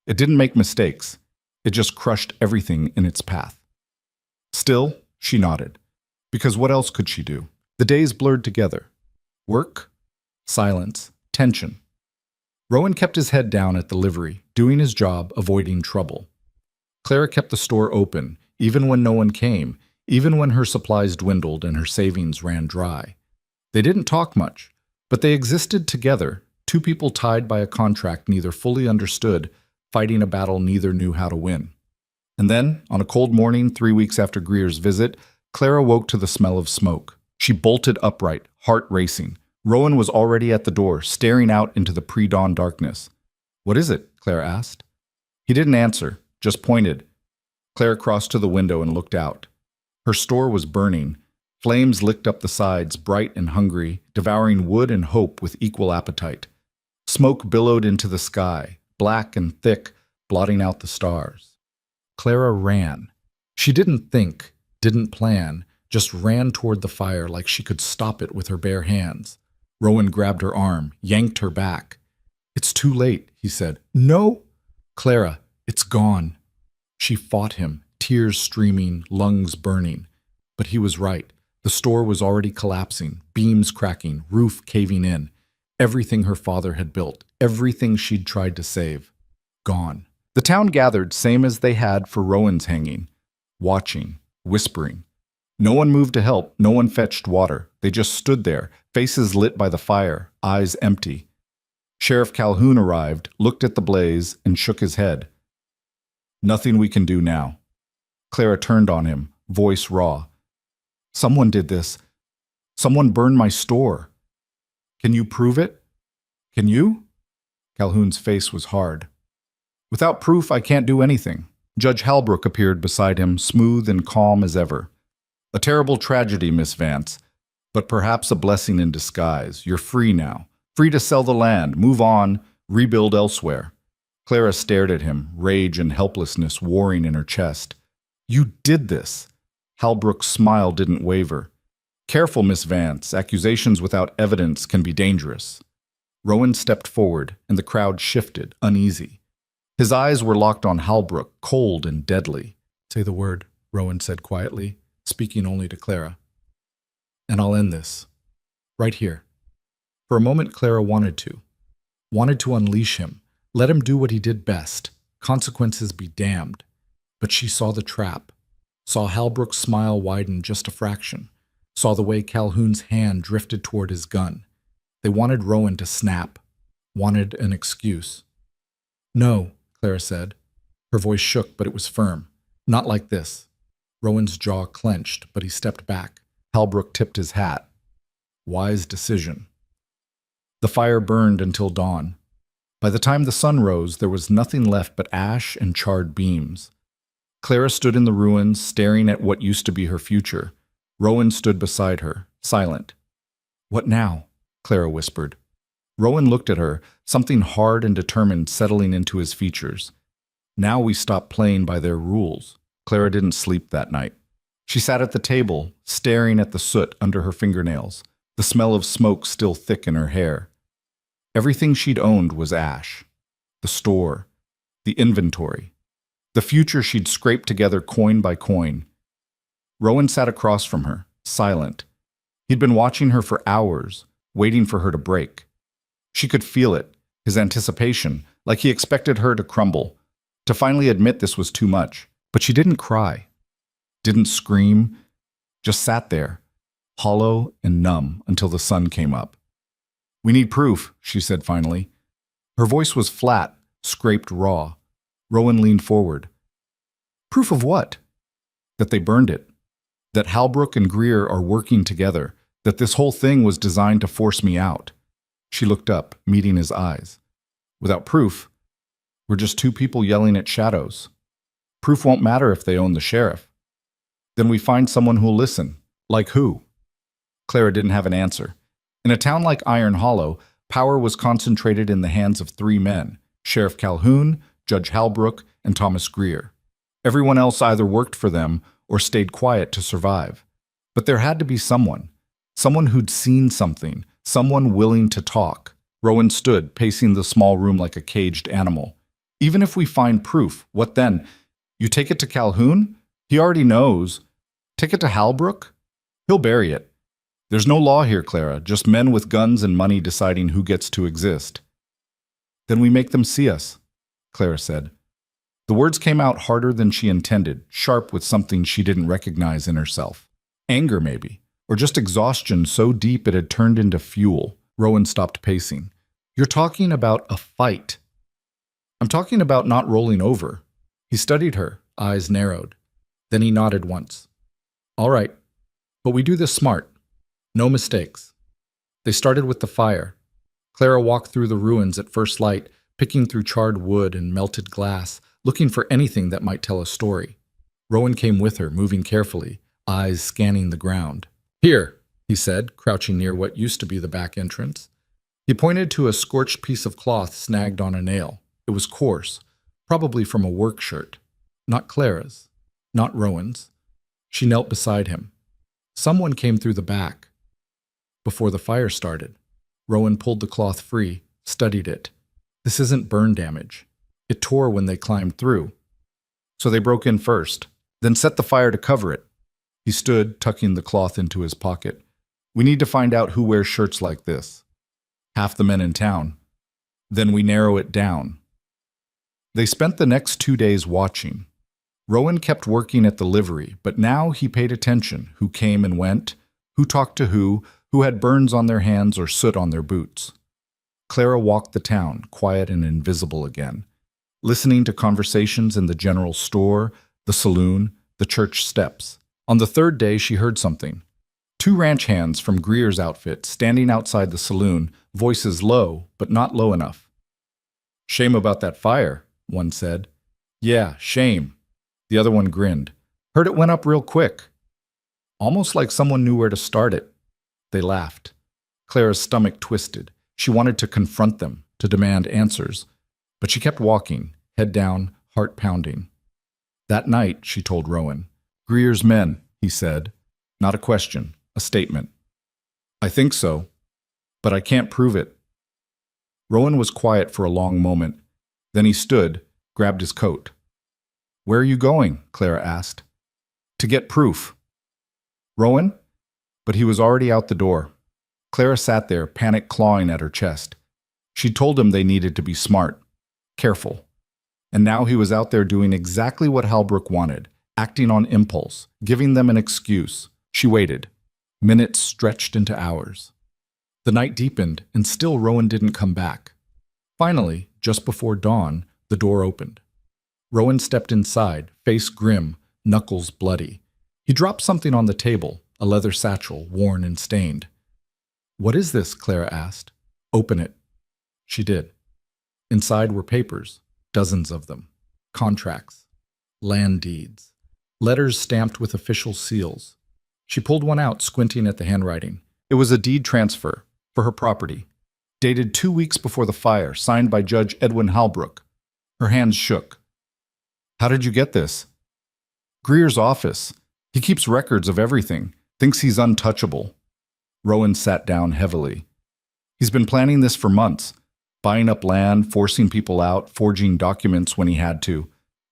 It didn't make mistakes. It just crushed everything in its path. Still, she nodded, because what else could she do? The days blurred together. Work, silence, tension. Rowan kept his head down at the livery, doing his job, avoiding trouble. Clara kept the store open, even when no one came, even when her supplies dwindled and her savings ran dry. They didn't talk much, but they existed together, two people tied by a contract neither fully understood, fighting a battle neither knew how to win. And then, on a cold morning 3 weeks after Greer's visit, Clara woke to the smell of smoke. She bolted upright, heart racing. Rowan was already at the door, staring out into the pre-dawn darkness. What is it? Clara asked. He didn't answer, just pointed. Clara crossed to the window and looked out. Her store was burning. Flames licked up the sides, bright and hungry, devouring wood and hope with equal appetite. Smoke billowed into the sky, black and thick, blotting out the stars. Clara ran. She didn't think, didn't plan, just ran toward the fire like she could stop it with her bare hands. Rowan grabbed her arm, yanked her back. It's too late, he said. No! Clara, it's gone. She fought him, tears streaming, lungs burning. But he was right. The store was already collapsing, beams cracking, roof caving in. Everything her father had built, everything she'd tried to save. Gone. The town gathered, same as they had for Rowan's hanging. Watching, whispering. No one moved to help, no one fetched water. They just stood there, faces lit by the fire, eyes empty. Sheriff Calhoun arrived, looked at the blaze, and shook his head. Nothing we can do now. Clara turned on him, voice raw. Someone did this. Someone burned my store. Can you prove it? Can you? Calhoun's face was hard. Without proof, I can't do anything. Judge Halbrook appeared beside him, smooth and calm as ever. A terrible tragedy, Miss Vance, but perhaps a blessing in disguise. You're free now. Free to sell the land, move on, rebuild elsewhere. Clara stared at him, rage and helplessness warring in her chest. You did this. Halbrook's smile didn't waver. Careful, Miss Vance. Accusations without evidence can be dangerous. Rowan stepped forward, and the crowd shifted, uneasy. His eyes were locked on Halbrook, cold and deadly. Say the word, Rowan said quietly, speaking only to Clara. And I'll end this. Right here. For a moment, Clara wanted to unleash him, let him do what he did best, consequences be damned. But she saw the trap, saw Halbrook's smile widen just a fraction, saw the way Calhoun's hand drifted toward his gun. They wanted Rowan to snap, wanted an excuse. No, Clara said. Her voice shook, but it was firm. Not like this. Rowan's jaw clenched, but he stepped back. Halbrook tipped his hat. Wise decision. The fire burned until dawn. By the time the sun rose, there was nothing left but ash and charred beams. Clara stood in the ruins, staring at what used to be her future. Rowan stood beside her, silent. "What now?" Clara whispered. Rowan looked at her, something hard and determined settling into his features. "Now we stop playing by their rules." Clara didn't sleep that night. She sat at the table, staring at the soot under her fingernails, the smell of smoke still thick in her hair. Everything she'd owned was ash. The store, the inventory, the future she'd scraped together coin by coin. Rowan sat across from her, silent. He'd been watching her for hours, waiting for her to break. She could feel it, his anticipation, like he expected her to crumble, to finally admit this was too much. But she didn't cry, didn't scream, just sat there, hollow and numb until the sun came up. "We need proof," she said finally. Her voice was flat, scraped raw. Rowan leaned forward. "Proof of what?" "That they burned it. That Halbrook and Greer are working together. That this whole thing was designed to force me out." She looked up, meeting his eyes. "Without proof, we're just two people yelling at shadows. Proof won't matter if they own the sheriff. Then we find someone who'll listen. Like who?" Clara didn't have an answer. In a town like Iron Hollow, power was concentrated in the hands of three men: Sheriff Calhoun, Judge Halbrook, and Thomas Greer. Everyone else either worked for them or stayed quiet to survive. But there had to be someone who'd seen something, someone willing to talk. Rowan stood, pacing the small room like a caged animal. "Even if we find proof, what then? You take it to Calhoun? He already knows. Take it to Halbrook? He'll bury it. There's no law here, Clara, just men with guns and money deciding who gets to exist." "Then we make them see us," Clara said. The words came out harder than she intended, sharp with something she didn't recognize in herself. Anger, maybe, or just exhaustion so deep it had turned into fuel. Rowan stopped pacing. "You're talking about a fight." "I'm talking about not rolling over." He studied her, eyes narrowed. Then he nodded once. "All right, but we do this smart. No mistakes." They started with the fire. Clara walked through the ruins at first light, picking through charred wood and melted glass, looking for anything that might tell a story. Rowan came with her, moving carefully, eyes scanning the ground. "Here," he said, crouching near what used to be the back entrance. He pointed to a scorched piece of cloth snagged on a nail. It was coarse, probably from a work shirt. Not Clara's, not Rowan's. She knelt beside him. Someone came through the back. Before the fire started, Rowan pulled the cloth free, studied it. "This isn't burn damage. It tore when they climbed through. So they broke in first, then set the fire to cover it." He stood, tucking the cloth into his pocket. "We need to find out who wears shirts like this. Half the men in town. Then we narrow it down." They spent the next 2 days watching. Rowan kept working at the livery, but now he paid attention: who came and went, who talked to who had burns on their hands or soot on their boots. Clara walked the town, quiet and invisible again, listening to conversations in the general store, the saloon, the church steps. On the third day, she heard something. 2 ranch hands from Greer's outfit standing outside the saloon, voices low, but not low enough. "Shame about that fire," one said. "Yeah, shame." The other one grinned. "Heard it went up real quick." Almost like someone knew where to start it. They laughed. Clara's stomach twisted. She wanted to confront them, to demand answers. But she kept walking, head down, heart pounding. That night, she told Rowan. "Greer's men," he said. Not a question, a statement. "I think so, but I can't prove it." Rowan was quiet for a long moment. Then he stood, grabbed his coat. "Where are you going?" Clara asked. "To get proof." "Rowan?" But he was already out the door. Clara sat there, panic clawing at her chest. She told him they needed to be smart, careful. And now he was out there doing exactly what Halbrook wanted, acting on impulse, giving them an excuse. She waited. Minutes stretched into hours. The night deepened, and still Rowan didn't come back. Finally, just before dawn, the door opened. Rowan stepped inside, face grim, knuckles bloody. He dropped something on the table, a leather satchel, worn and stained. "What is this?" Clara asked. "Open it." She did. Inside were papers, dozens of them, contracts, land deeds, letters stamped with official seals. She pulled one out, squinting at the handwriting. It was a deed transfer for her property, dated 2 weeks before the fire, signed by Judge Edwin Halbrook. Her hands shook. How did you get this? Greer's office. He keeps records of everything, thinks he's untouchable. Rowan sat down heavily. He's been planning this for months, buying up land, forcing people out, forging documents when he had to.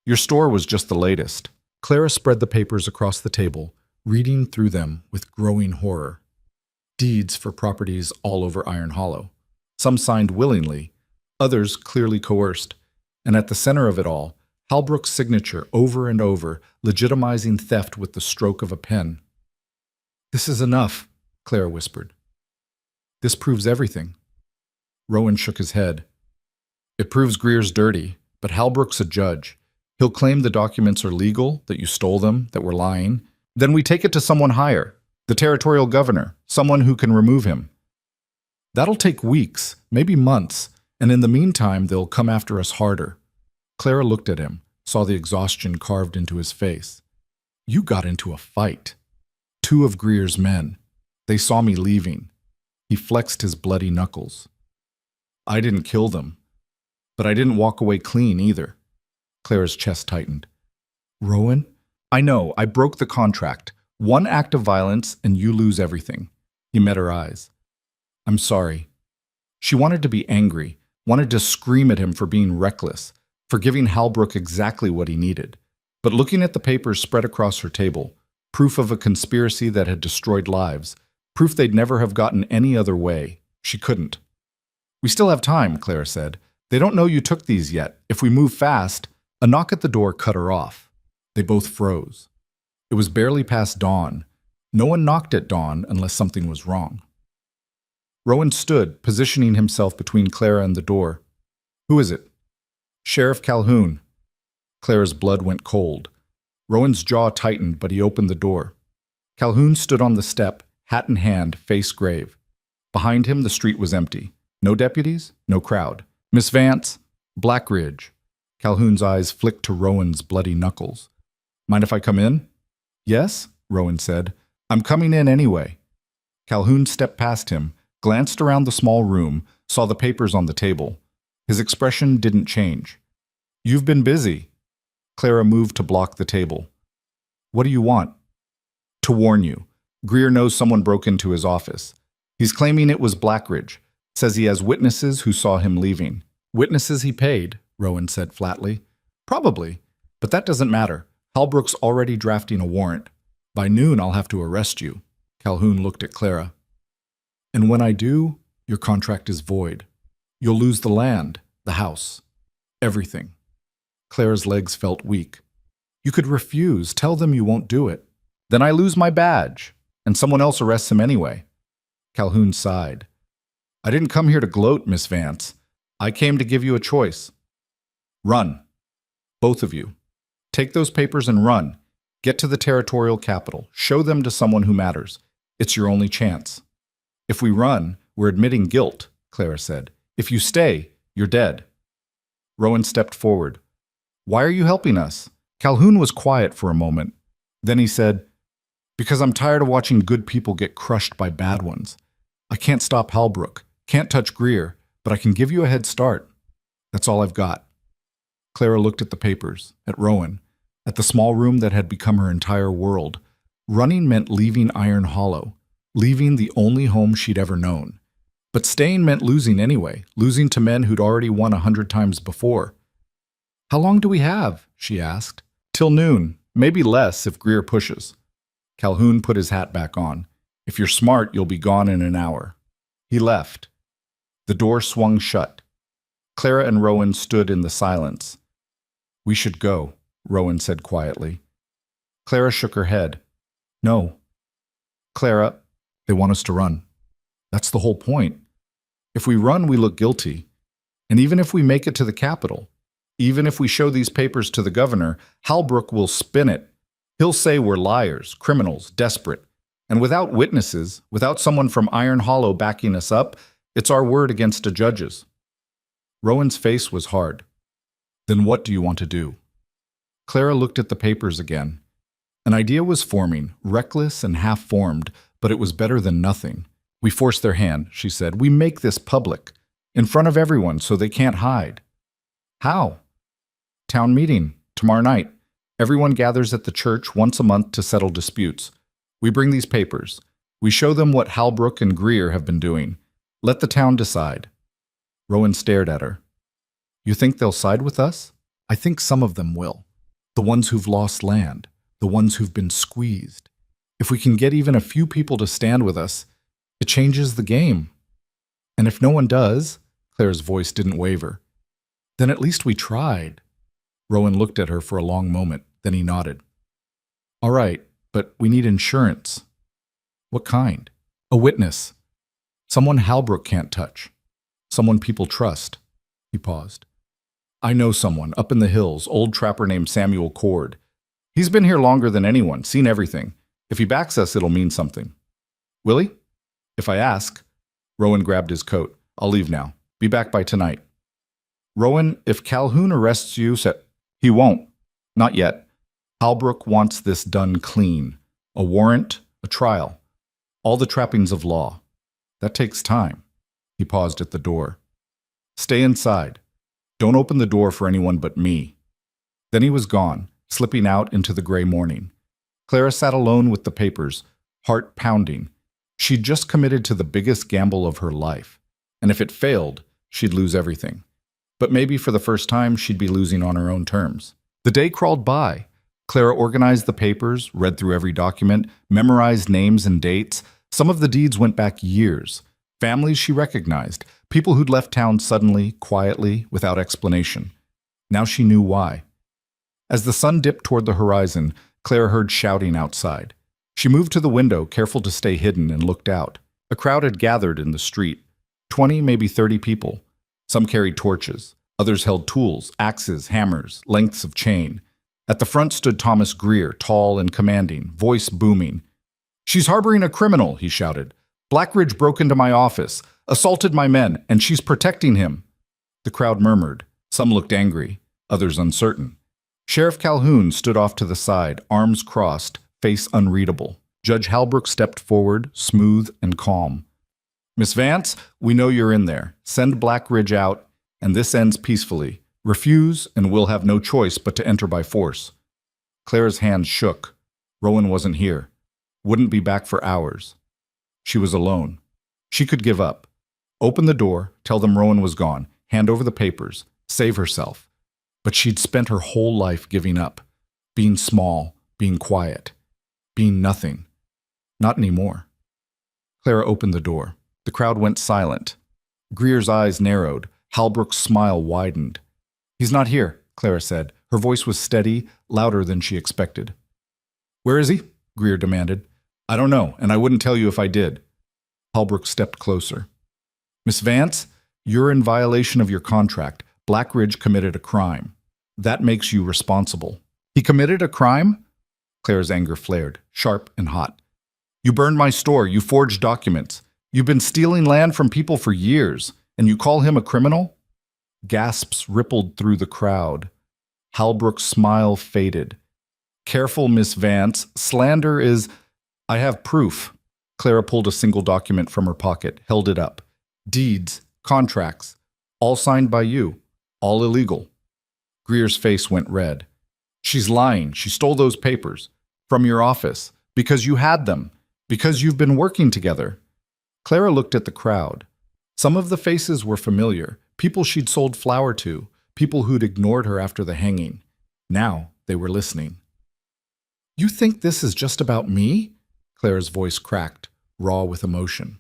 Your store was just the latest. Clara spread the papers across the table, reading through them with growing horror. Deeds for properties all over Iron Hollow. Some signed willingly, others clearly coerced. And at the center of it all, Halbrook's signature over and over, legitimizing theft with the stroke of a pen. This is enough, Clara whispered. This proves everything. Rowan shook his head. It proves Greer's dirty, but Halbrook's a judge. He'll claim the documents are legal, that you stole them, that we're lying. Then we take it to someone higher, the territorial governor, someone who can remove him. That'll take weeks, maybe months, and in the meantime, they'll come after us harder. Clara looked at him, saw the exhaustion carved into his face. You got into a fight. 2 of Greer's men. They saw me leaving. He flexed his bloody knuckles. I didn't kill them, but I didn't walk away clean either. Clara's chest tightened. Rowan, I know, I broke the contract. 1 act of violence and you lose everything. He met her eyes. I'm sorry. She wanted to be angry, wanted to scream at him for being reckless, for giving Halbrook exactly what he needed. But looking at the papers spread across her table, proof of a conspiracy that had destroyed lives, proof they'd never have gotten any other way, she couldn't. We still have time, Clara said. They don't know you took these yet. If we move fast, a knock at the door cut her off. They both froze. It was barely past dawn. No one knocked at dawn unless something was wrong. Rowan stood, positioning himself between Clara and the door. Who is it? Sheriff Calhoun. Clara's blood went cold. Rowan's jaw tightened, but he opened the door. Calhoun stood on the step, hat in hand, face grave. Behind him, the street was empty. No deputies, no crowd. Miss Vance, Blackridge. Calhoun's eyes flicked to Rowan's bloody knuckles. Mind if I come in? Yes, Rowan said. I'm coming in anyway. Calhoun stepped past him, glanced around the small room, saw the papers on the table. His expression didn't change. You've been busy. Clara moved to block the table. What do you want? To warn you. Greer knows someone broke into his office. He's claiming it was Blackridge. Says he has witnesses who saw him leaving. Witnesses he paid, Rowan said flatly. Probably, but that doesn't matter. Halbrook's already drafting a warrant. By noon, I'll have to arrest you. Calhoun looked at Clara. And when I do, your contract is void. You'll lose the land, the house, everything. Clara's legs felt weak. You could refuse, tell them you won't do it. Then I lose my badge, and someone else arrests him anyway. Calhoun sighed. I didn't come here to gloat, Miss Vance. I came to give you a choice. Run. Both of you. Take those papers and run. Get to the territorial capital. Show them to someone who matters. It's your only chance. If we run, we're admitting guilt, Clara said. If you stay, you're dead. Rowan stepped forward. Why are you helping us? Calhoun was quiet for a moment. Then he said, because I'm tired of watching good people get crushed by bad ones. I can't stop Halbrook, can't touch Greer, but I can give you a head start. That's all I've got. Clara looked at the papers, at Rowan, at the small room that had become her entire world. Running meant leaving Iron Hollow, leaving the only home she'd ever known. But staying meant losing anyway, losing to men who'd already won 100 times before. How long do we have? She asked. Till noon, maybe less if Greer pushes. Calhoun put his hat back on. If you're smart, you'll be gone in an hour. He left. The door swung shut. Clara and Rowan stood in the silence. We should go, Rowan said quietly. Clara shook her head. No. Clara, they want us to run. That's the whole point. If we run, we look guilty. And even if we make it to the capital, even if we show these papers to the governor, Halbrook will spin it. He'll say we're liars, criminals, desperate. And without witnesses, without someone from Iron Hollow backing us up, it's our word against the judges. Rowan's face was hard. Then what do you want to do? Clara looked at the papers again. An idea was forming, reckless and half-formed, but it was better than nothing. We force their hand, she said. We make this public, in front of everyone, so they can't hide. How? Town meeting, tomorrow night. Everyone gathers at the church once a month to settle disputes. We bring these papers. We show them what Halbrook and Greer have been doing. Let the town decide. Rowan stared at her. You think they'll side with us? I think some of them will. The ones who've lost land, the ones who've been squeezed. If we can get even a few people to stand with us, it changes the game. And if no one does, Claire's voice didn't waver, then at least we tried. Rowan looked at her for a long moment, then he nodded. All right, but we need insurance. What kind? A witness. Someone Halbrook can't touch. Someone people trust. He paused. I know someone, up in the hills, old trapper named Samuel Cord. He's been here longer than anyone, seen everything. If he backs us, it'll mean something. Will he? If I ask. Rowan grabbed his coat. I'll leave now. Be back by tonight. Rowan, if Calhoun arrests you, he won't. Not yet. Halbrook wants this done clean. A warrant, a trial. All the trappings of law. That takes time. He paused at the door. Stay inside. Don't open the door for anyone but me. Then he was gone, slipping out into the gray morning. Clara sat alone with the papers, heart pounding. She'd just committed to the biggest gamble of her life. And if it failed, she'd lose everything. But maybe for the first time, she'd be losing on her own terms. The day crawled by. Clara organized the papers, read through every document, memorized names and dates. Some of the deeds went back years. Families she recognized, people who'd left town suddenly, quietly, without explanation. Now she knew why. As the sun dipped toward the horizon, Clara heard shouting outside. She moved to the window, careful to stay hidden, and looked out. A crowd had gathered in the street. 20, maybe 30 people. Some carried torches. Others held tools, axes, hammers, lengths of chain. At the front stood Thomas Greer, tall and commanding, voice booming. She's harboring a criminal, he shouted. Blackridge broke into my office, assaulted my men, and she's protecting him. The crowd murmured. Some looked angry, others uncertain. Sheriff Calhoun stood off to the side, arms crossed, face unreadable. Judge Halbrook stepped forward, smooth and calm. Miss Vance, we know you're in there. Send Blackridge out, and this ends peacefully. Refuse, and we'll have no choice but to enter by force. Clara's hands shook. Rowan wasn't here. Wouldn't be back for hours. She was alone. She could give up. Open the door, tell them Rowan was gone, hand over the papers, save herself. But she'd spent her whole life giving up. Being small, being quiet, being nothing. Not anymore. Clara opened the door. The crowd went silent. Greer's eyes narrowed. Halbrook's smile widened. He's not here, Clara said. Her voice was steady, louder than she expected. Where is he? Greer demanded. I don't know, and I wouldn't tell you if I did. Halbrook stepped closer. Miss Vance, you're in violation of your contract. Blackridge committed a crime. That makes you responsible. He committed a crime? Clara's anger flared, sharp and hot. You burned my store. You forged documents. You've been stealing land from people for years, and you call him a criminal? Gasps rippled through the crowd. Halbrook's smile faded. Careful, Miss Vance. Slander is... I have proof. Clara pulled a single document from her pocket, held it up. Deeds, contracts, all signed by you, all illegal. Greer's face went red. She's lying. She stole those papers from your office because you had them, because you've been working together. Clara looked at the crowd. Some of the faces were familiar, people she'd sold flour to, people who'd ignored her after the hanging. Now they were listening. You think this is just about me? Clara's voice cracked, raw with emotion.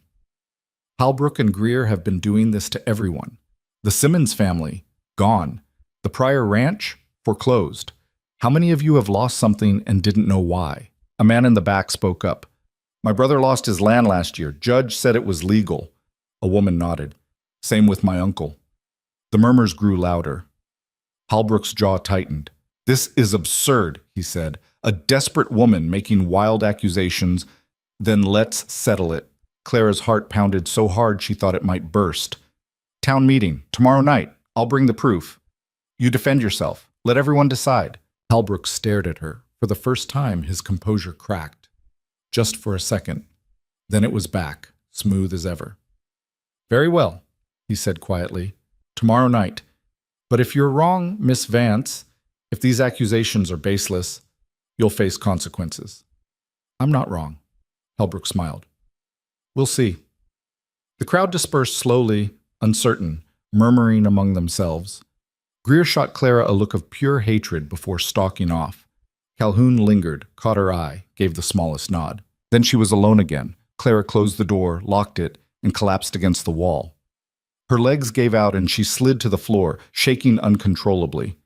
Halbrook and Greer have been doing this to everyone. The Simmons family, gone. The Pryor Ranch, foreclosed. How many of you have lost something and didn't know why? A man in the back spoke up. My brother lost his land last year. Judge said it was legal. A woman nodded. Same with my uncle. The murmurs grew louder. Halbrook's jaw tightened. This is absurd, he said. A desperate woman making wild accusations. Then let's settle it. Clara's heart pounded so hard she thought it might burst. Town meeting, tomorrow night. I'll bring the proof. You defend yourself. Let everyone decide. Halbrook stared at her. For the first time, his composure cracked. Just for a second. Then it was back, smooth as ever. Very well, he said quietly. Tomorrow night. But if you're wrong, Miss Vance, if these accusations are baseless, you'll face consequences. I'm not wrong, Halbrook smiled. We'll see. The crowd dispersed slowly, uncertain, murmuring among themselves. Greer shot Clara a look of pure hatred before stalking off. Calhoun lingered, caught her eye, gave the smallest nod. Then she was alone again. Clara closed the door, locked it, and collapsed against the wall. Her legs gave out and she slid to the floor, shaking uncontrollably.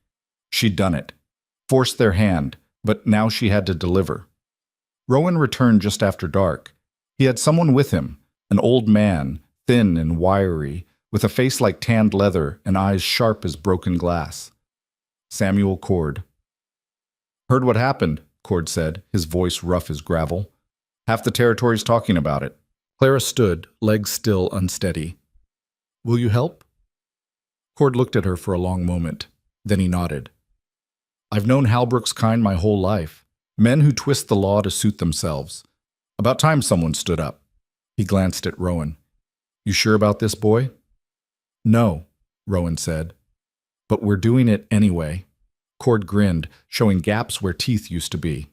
She'd done it. Forced their hand, but now she had to deliver. Rowan returned just after dark. He had someone with him, an old man, thin and wiry, with a face like tanned leather and eyes sharp as broken glass. Samuel Cord. Heard what happened, Cord said, his voice rough as gravel. Half the territory's talking about it. Clara stood, legs still unsteady. Will you help? Cord looked at her for a long moment. Then he nodded. I've known Halbrook's kind my whole life. Men who twist the law to suit themselves. About time someone stood up. He glanced at Rowan. You sure about this, boy? No, Rowan said. But we're doing it anyway. Cord grinned, showing gaps where teeth used to be.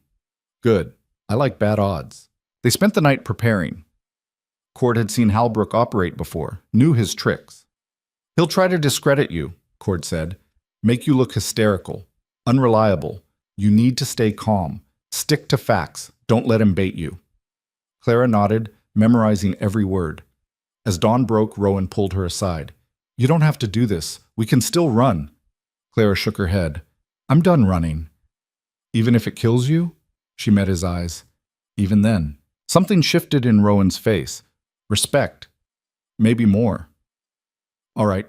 Good. I like bad odds. They spent the night preparing. Cord had seen Halbrook operate before, knew his tricks. He'll try to discredit you, Cord said. Make you look hysterical, unreliable. You need to stay calm. Stick to facts. Don't let him bait you. Clara nodded, memorizing every word. As dawn broke, Rowan pulled her aside. You don't have to do this. We can still run. Clara shook her head. I'm done running. Even if it kills you? She met his eyes. Even then. Something shifted in Rowan's face. Respect. Maybe more. All right,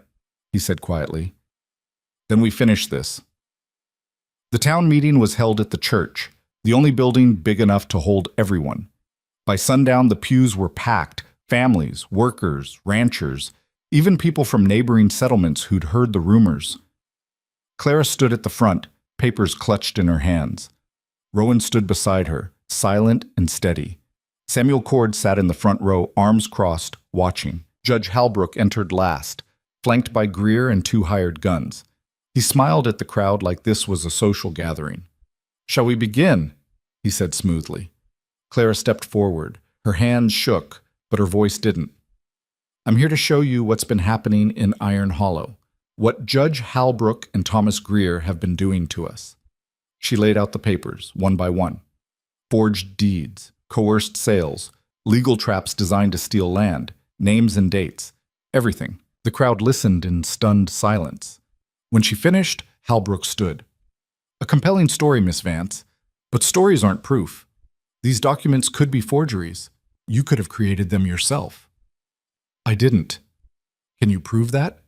he said quietly. Then we finish this. The town meeting was held at the church, the only building big enough to hold everyone. By sundown, the pews were packed. Families, workers, ranchers, even people from neighboring settlements who'd heard the rumors. Clara stood at the front, papers clutched in her hands. Rowan stood beside her, silent and steady. Samuel Cord sat in the front row, arms crossed, watching. Judge Halbrook entered last, flanked by Greer and 2 hired guns. He smiled at the crowd like this was a social gathering. Shall we begin? He said smoothly. Clara stepped forward. Her hands shook, but her voice didn't. I'm here to show you what's been happening in Iron Hollow, what Judge Halbrook and Thomas Greer have been doing to us. She laid out the papers, one by one. Forged deeds, coerced sales, legal traps designed to steal land, names and dates, everything. The crowd listened in stunned silence. When she finished, Halbrook stood. A compelling story, Miss Vance, but stories aren't proof. These documents could be forgeries. You could have created them yourself. I didn't. Can you prove that?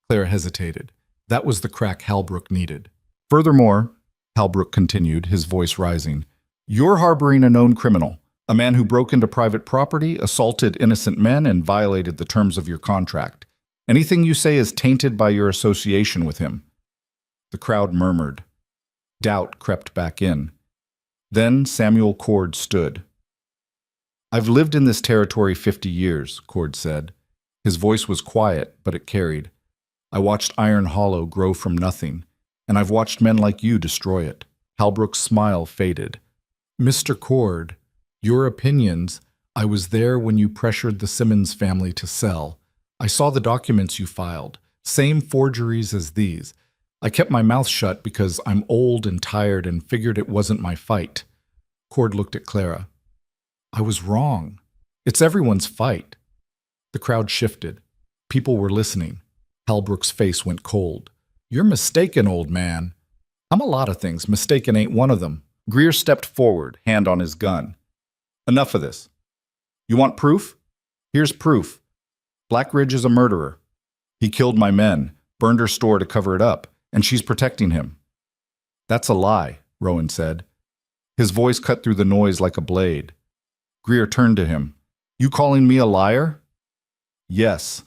Clara hesitated. That was the crack Halbrook needed. Furthermore, Halbrook continued, his voice rising, you're harboring a known criminal, a man who broke into private property, assaulted innocent men, and violated the terms of your contract. Anything you say is tainted by your association with him. The crowd murmured. Doubt crept back in. Then Samuel Cord stood. I've lived in this territory 50 years, Cord said. His voice was quiet, but it carried. I watched Iron Hollow grow from nothing, and I've watched men like you destroy it. Halbrook's smile faded. Mr. Cord, your opinions, I was there when you pressured the Simmons family to sell. I saw the documents you filed, same forgeries as these. I kept my mouth shut because I'm old and tired and figured it wasn't my fight. Cord looked at Clara. I was wrong. It's everyone's fight. The crowd shifted. People were listening. Halbrook's face went cold. You're mistaken, old man. I'm a lot of things. Mistaken ain't one of them. Greer stepped forward, hand on his gun. Enough of this. You want proof? Here's proof. Blackridge is a murderer. He killed my men, burned her store to cover it up, and she's protecting him. That's a lie, Rowan said. His voice cut through the noise like a blade. Greer turned to him. You calling me a liar? Yes.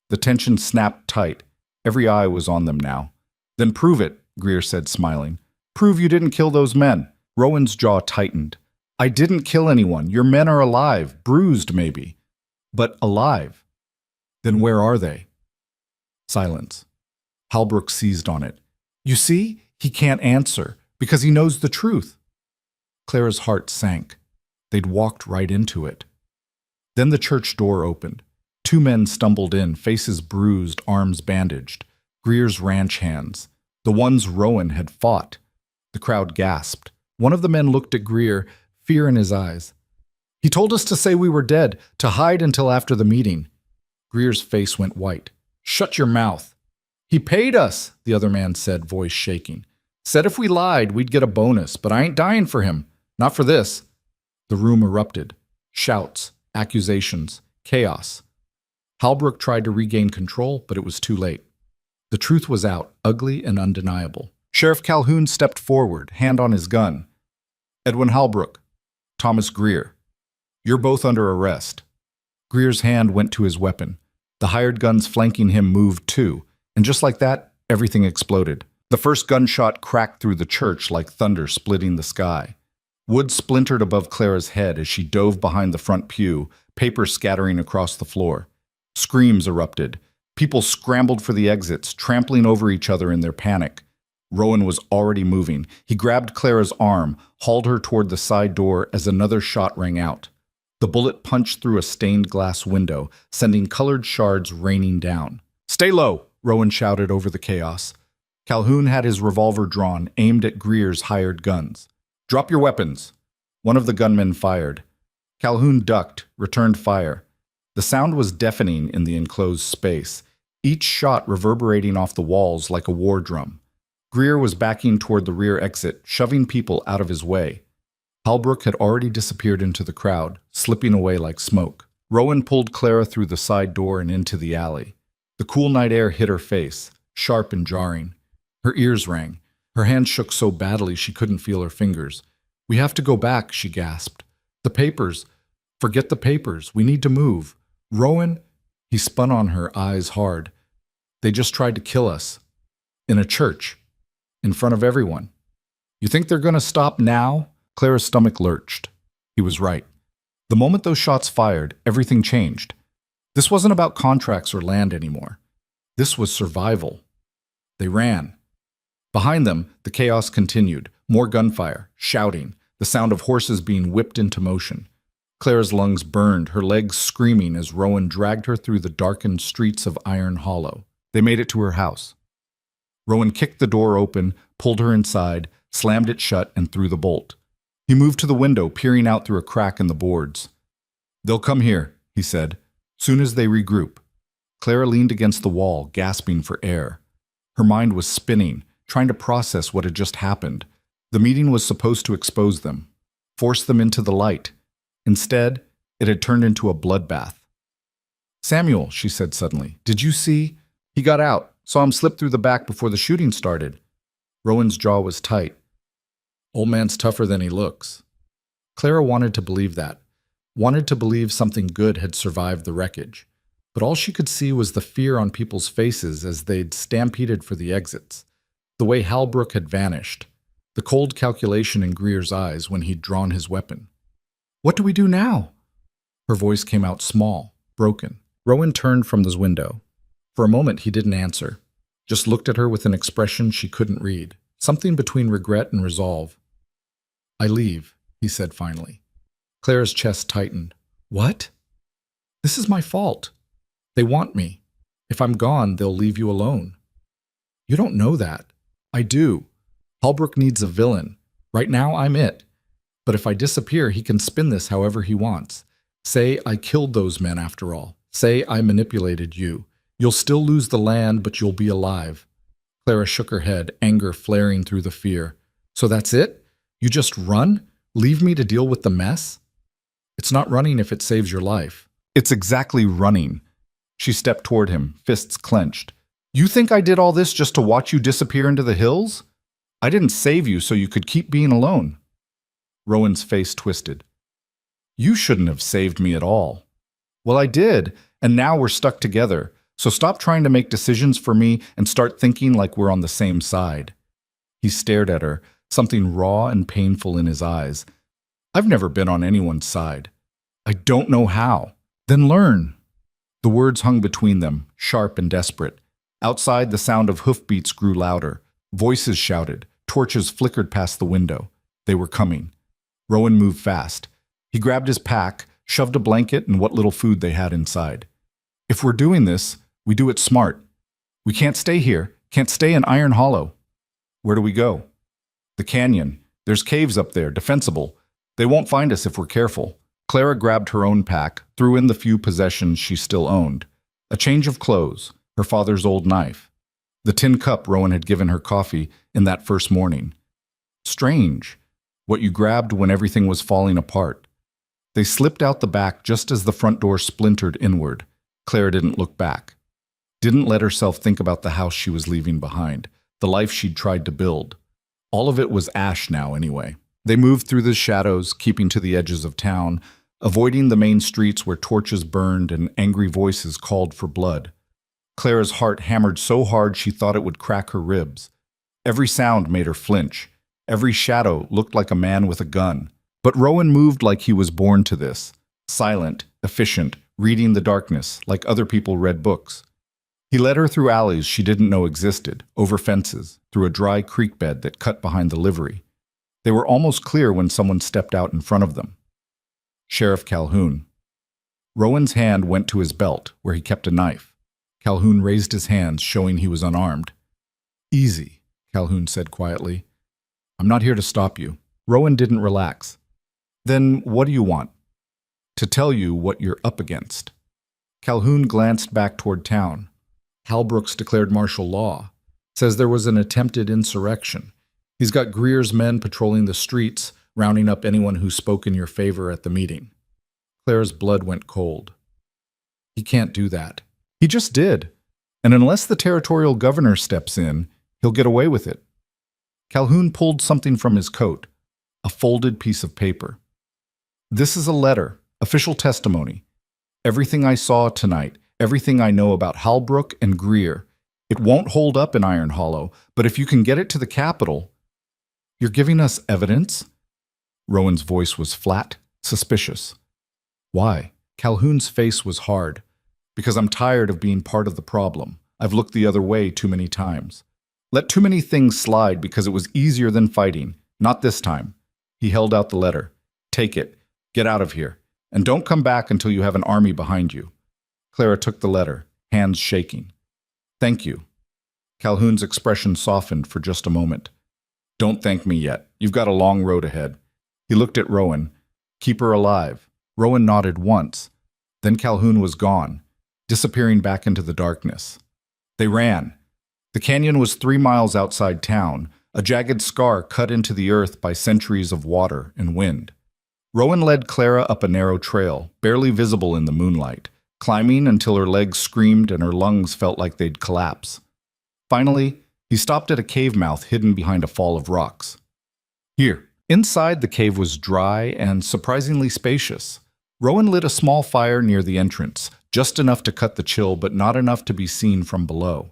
The tension snapped tight. Every eye was on them now. Then prove it, Greer said, smiling. Prove you didn't kill those men. Rowan's jaw tightened. I didn't kill anyone. Your men are alive, bruised maybe, but alive. Then where are they? Silence. Halbrook seized on it. You see, he can't answer because he knows the truth. Clara's heart sank. They'd walked right into it. Then the church door opened. Two men stumbled in, faces bruised, arms bandaged. Greer's ranch hands, the ones Rowan had fought. The crowd gasped. One of the men looked at Greer, fear in his eyes. He told us to say we were dead, to hide until after the meeting. Greer's face went white. Shut your mouth. He paid us, the other man said, voice shaking. Said if we lied, we'd get a bonus, but I ain't dying for him. Not for this. The room erupted. Shouts, accusations, chaos. Halbrook tried to regain control, but it was too late. The truth was out, ugly and undeniable. Sheriff Calhoun stepped forward, hand on his gun. Edwin Halbrook, Thomas Greer, you're both under arrest. Greer's hand went to his weapon. The hired guns flanking him moved too, and just like that, everything exploded. The first gunshot cracked through the church like thunder splitting the sky. Wood splintered above Clara's head as she dove behind the front pew, paper scattering across the floor. Screams erupted. People scrambled for the exits, trampling over each other in their panic. Rowan was already moving. He grabbed Clara's arm, hauled her toward the side door as another shot rang out. The bullet punched through a stained glass window, sending colored shards raining down. Stay low, Rowan shouted over the chaos. Calhoun had his revolver drawn, aimed at Greer's hired guns. Drop your weapons. One of the gunmen fired. Calhoun ducked, returned fire. The sound was deafening in the enclosed space, each shot reverberating off the walls like a war drum. Greer was backing toward the rear exit, shoving people out of his way. Halbrook had already disappeared into the crowd, slipping away like smoke. Rowan pulled Clara through the side door and into the alley. The cool night air hit her face, sharp and jarring. Her ears rang. Her hands shook so badly she couldn't feel her fingers. We have to go back, she gasped. The papers. Forget the papers. We need to move. Rowan, he spun on her, eyes hard. They just tried to kill us. In a church. In front of everyone. You think they're going to stop now? Clara's stomach lurched. He was right. The moment those shots fired, everything changed. This wasn't about contracts or land anymore. This was survival. They ran. Behind them, the chaos continued. More gunfire, shouting, the sound of horses being whipped into motion. Clara's lungs burned, her legs screaming as Rowan dragged her through the darkened streets of Iron Hollow. They made it to her house. Rowan kicked the door open, pulled her inside, slammed it shut, and threw the bolt. He moved to the window, peering out through a crack in the boards. They'll come here, he said, soon as they regroup. Clara leaned against the wall, gasping for air. Her mind was spinning, trying to process what had just happened. The meeting was supposed to expose them, force them into the light. Instead, it had turned into a bloodbath. Samuel, she said suddenly, did you see? He got out, saw him slip through the back before the shooting started. Rowan's jaw was tight. Old man's tougher than he looks. Clara wanted to believe that, wanted to believe something good had survived the wreckage. But all she could see was the fear on people's faces as they'd stampeded for the exits, the way Halbrook had vanished, the cold calculation in Greer's eyes when he'd drawn his weapon. What do we do now? Her voice came out small, broken. Rowan turned from the window. For a moment, he didn't answer, just looked at her with an expression she couldn't read, something between regret and resolve. I leave, he said finally. Clara's chest tightened. What? This is my fault. They want me. If I'm gone, they'll leave you alone. You don't know that. I do. Halbrook needs a villain. Right now, I'm it. But if I disappear, he can spin this however he wants. Say I killed those men after all. Say I manipulated you. You'll still lose the land, but you'll be alive. Clara shook her head, anger flaring through the fear. So that's it? You just run? Leave me to deal with the mess? It's not running if it saves your life. It's exactly running. She stepped toward him, fists clenched. You think I did all this just to watch you disappear into the hills? I didn't save you so you could keep being alone. Rowan's face twisted. You shouldn't have saved me at all. Well, I did, and now we're stuck together. So stop trying to make decisions for me and start thinking like we're on the same side. He stared at her, something raw and painful in his eyes. I've never been on anyone's side. I don't know how. Then learn. The words hung between them, sharp and desperate. Outside, the sound of hoofbeats grew louder. Voices shouted. Torches flickered past the window. They were coming. Rowan moved fast. He grabbed his pack, shoved a blanket and what little food they had inside. If we're doing this, we do it smart. We can't stay here, can't stay in Iron Hollow. Where do we go? The canyon. There's caves up there, defensible. They won't find us if we're careful. Clara grabbed her own pack, threw in the few possessions she still owned. A change of clothes, her father's old knife, the tin cup Rowan had given her coffee in that first morning. Strange, what you grabbed when everything was falling apart. They slipped out the back just as the front door splintered inward. Clara didn't look back. Didn't let herself think about the house she was leaving behind, the life she'd tried to build. All of it was ash now anyway. They moved through the shadows, keeping to the edges of town, avoiding the main streets where torches burned and angry voices called for blood. Clara's heart hammered so hard she thought it would crack her ribs. Every sound made her flinch. Every shadow looked like a man with a gun. But Rowan moved like he was born to this, silent, efficient, reading the darkness like other people read books. He led her through alleys she didn't know existed, over fences, through a dry creek bed that cut behind the livery. They were almost clear when someone stepped out in front of them. Sheriff Calhoun. Rowan's hand went to his belt, where he kept a knife. Calhoun raised his hands, showing he was unarmed. Easy, Calhoun said quietly. I'm not here to stop you. Rowan didn't relax. Then what do you want? To tell you what you're up against. Calhoun glanced back toward town. Hal Brooks declared martial law. Says there was an attempted insurrection. He's got Greer's men patrolling the streets, rounding up anyone who spoke in your favor at the meeting. Clara's blood went cold. He can't do that. He just did. And unless the territorial governor steps in, he'll get away with it. Calhoun pulled something from his coat, a folded piece of paper. This is a letter, official testimony. Everything I saw tonight, everything I know about Halbrook and Greer. It won't hold up in Iron Hollow, but if you can get it to the Capitol... You're giving us evidence? Rowan's voice was flat, suspicious. Why? Calhoun's face was hard. Because I'm tired of being part of the problem. I've looked the other way too many times. Let too many things slide because it was easier than fighting. Not this time. He held out the letter. Take it. Get out of here. And don't come back until you have an army behind you. Clara took the letter, hands shaking. Thank you. Calhoun's expression softened for just a moment. Don't thank me yet. You've got a long road ahead. He looked at Rowan. Keep her alive. Rowan nodded once. Then Calhoun was gone, disappearing back into the darkness. They ran. The canyon was 3 miles outside town, a jagged scar cut into the earth by centuries of water and wind. Rowan led Clara up a narrow trail, barely visible in the moonlight, climbing until her legs screamed and her lungs felt like they'd collapse. Finally, he stopped at a cave mouth hidden behind a fall of rocks. Here. Inside, the cave was dry and surprisingly spacious. Rowan lit a small fire near the entrance, just enough to cut the chill but not enough to be seen from below.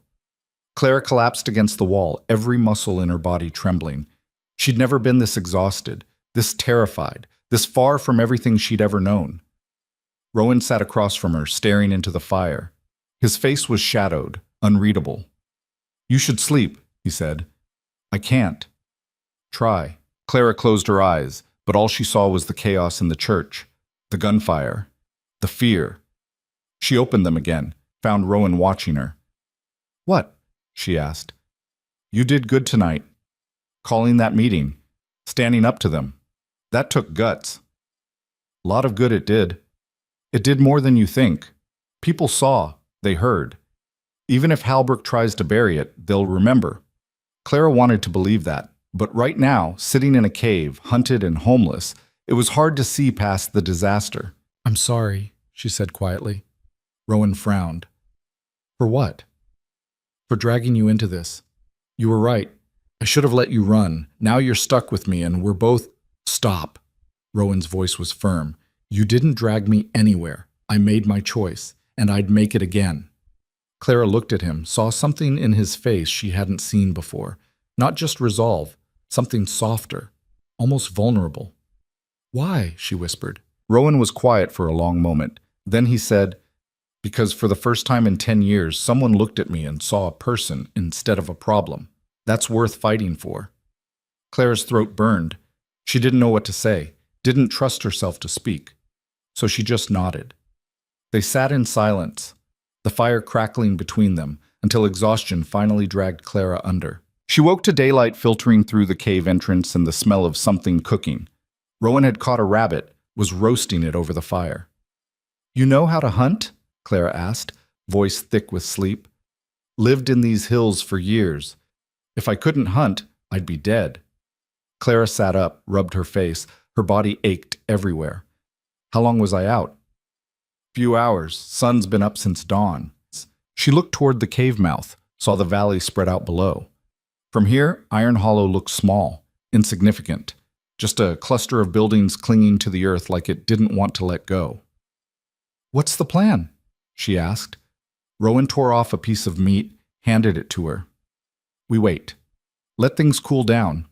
Clara collapsed against the wall, every muscle in her body trembling. She'd never been this exhausted, this terrified, this far from everything she'd ever known. Rowan sat across from her, staring into the fire. His face was shadowed, unreadable. You should sleep, he said. I can't. Try. Clara closed her eyes, but all she saw was the chaos in the church, the gunfire, the fear. She opened them again, found Rowan watching her. What? She asked. You did good tonight. Calling that meeting, standing up to them. That took guts. A lot of good it did. It did more than you think. People saw, they heard. Even if Halbrook tries to bury it, they'll remember. Clara wanted to believe that, but right now, sitting in a cave, hunted and homeless, it was hard to see past the disaster. I'm sorry, she said quietly. Rowan frowned. For what? For dragging you into this. You were right. I should have let you run. Now you're stuck with me and we're both... Stop. Rowan's voice was firm. You didn't drag me anywhere. I made my choice, and I'd make it again. Clara looked at him, saw something in his face she hadn't seen before. Not just resolve, something softer, almost vulnerable. "Why?" she whispered. Rowan was quiet for a long moment. Then he said, "Because for the first time in 10 years, someone looked at me and saw a person instead of a problem. That's worth fighting for." Clara's throat burned. She didn't know what to say, didn't trust herself to speak. So she just nodded. They sat in silence, the fire crackling between them, until exhaustion finally dragged Clara under. She woke to daylight filtering through the cave entrance and the smell of something cooking. Rowan had caught a rabbit, was roasting it over the fire. "You know how to hunt?" Clara asked, voice thick with sleep. "Lived in these hills for years. If I couldn't hunt, I'd be dead." Clara sat up, rubbed her face. Her body ached everywhere. "How long was I out?" "Few hours. Sun's been up since dawn." She looked toward the cave mouth, saw the valley spread out below. From here, Iron Hollow looked small, insignificant, just a cluster of buildings clinging to the earth like it didn't want to let go. "What's the plan?" she asked. Rowan tore off a piece of meat, handed it to her. "We wait. Let things cool down.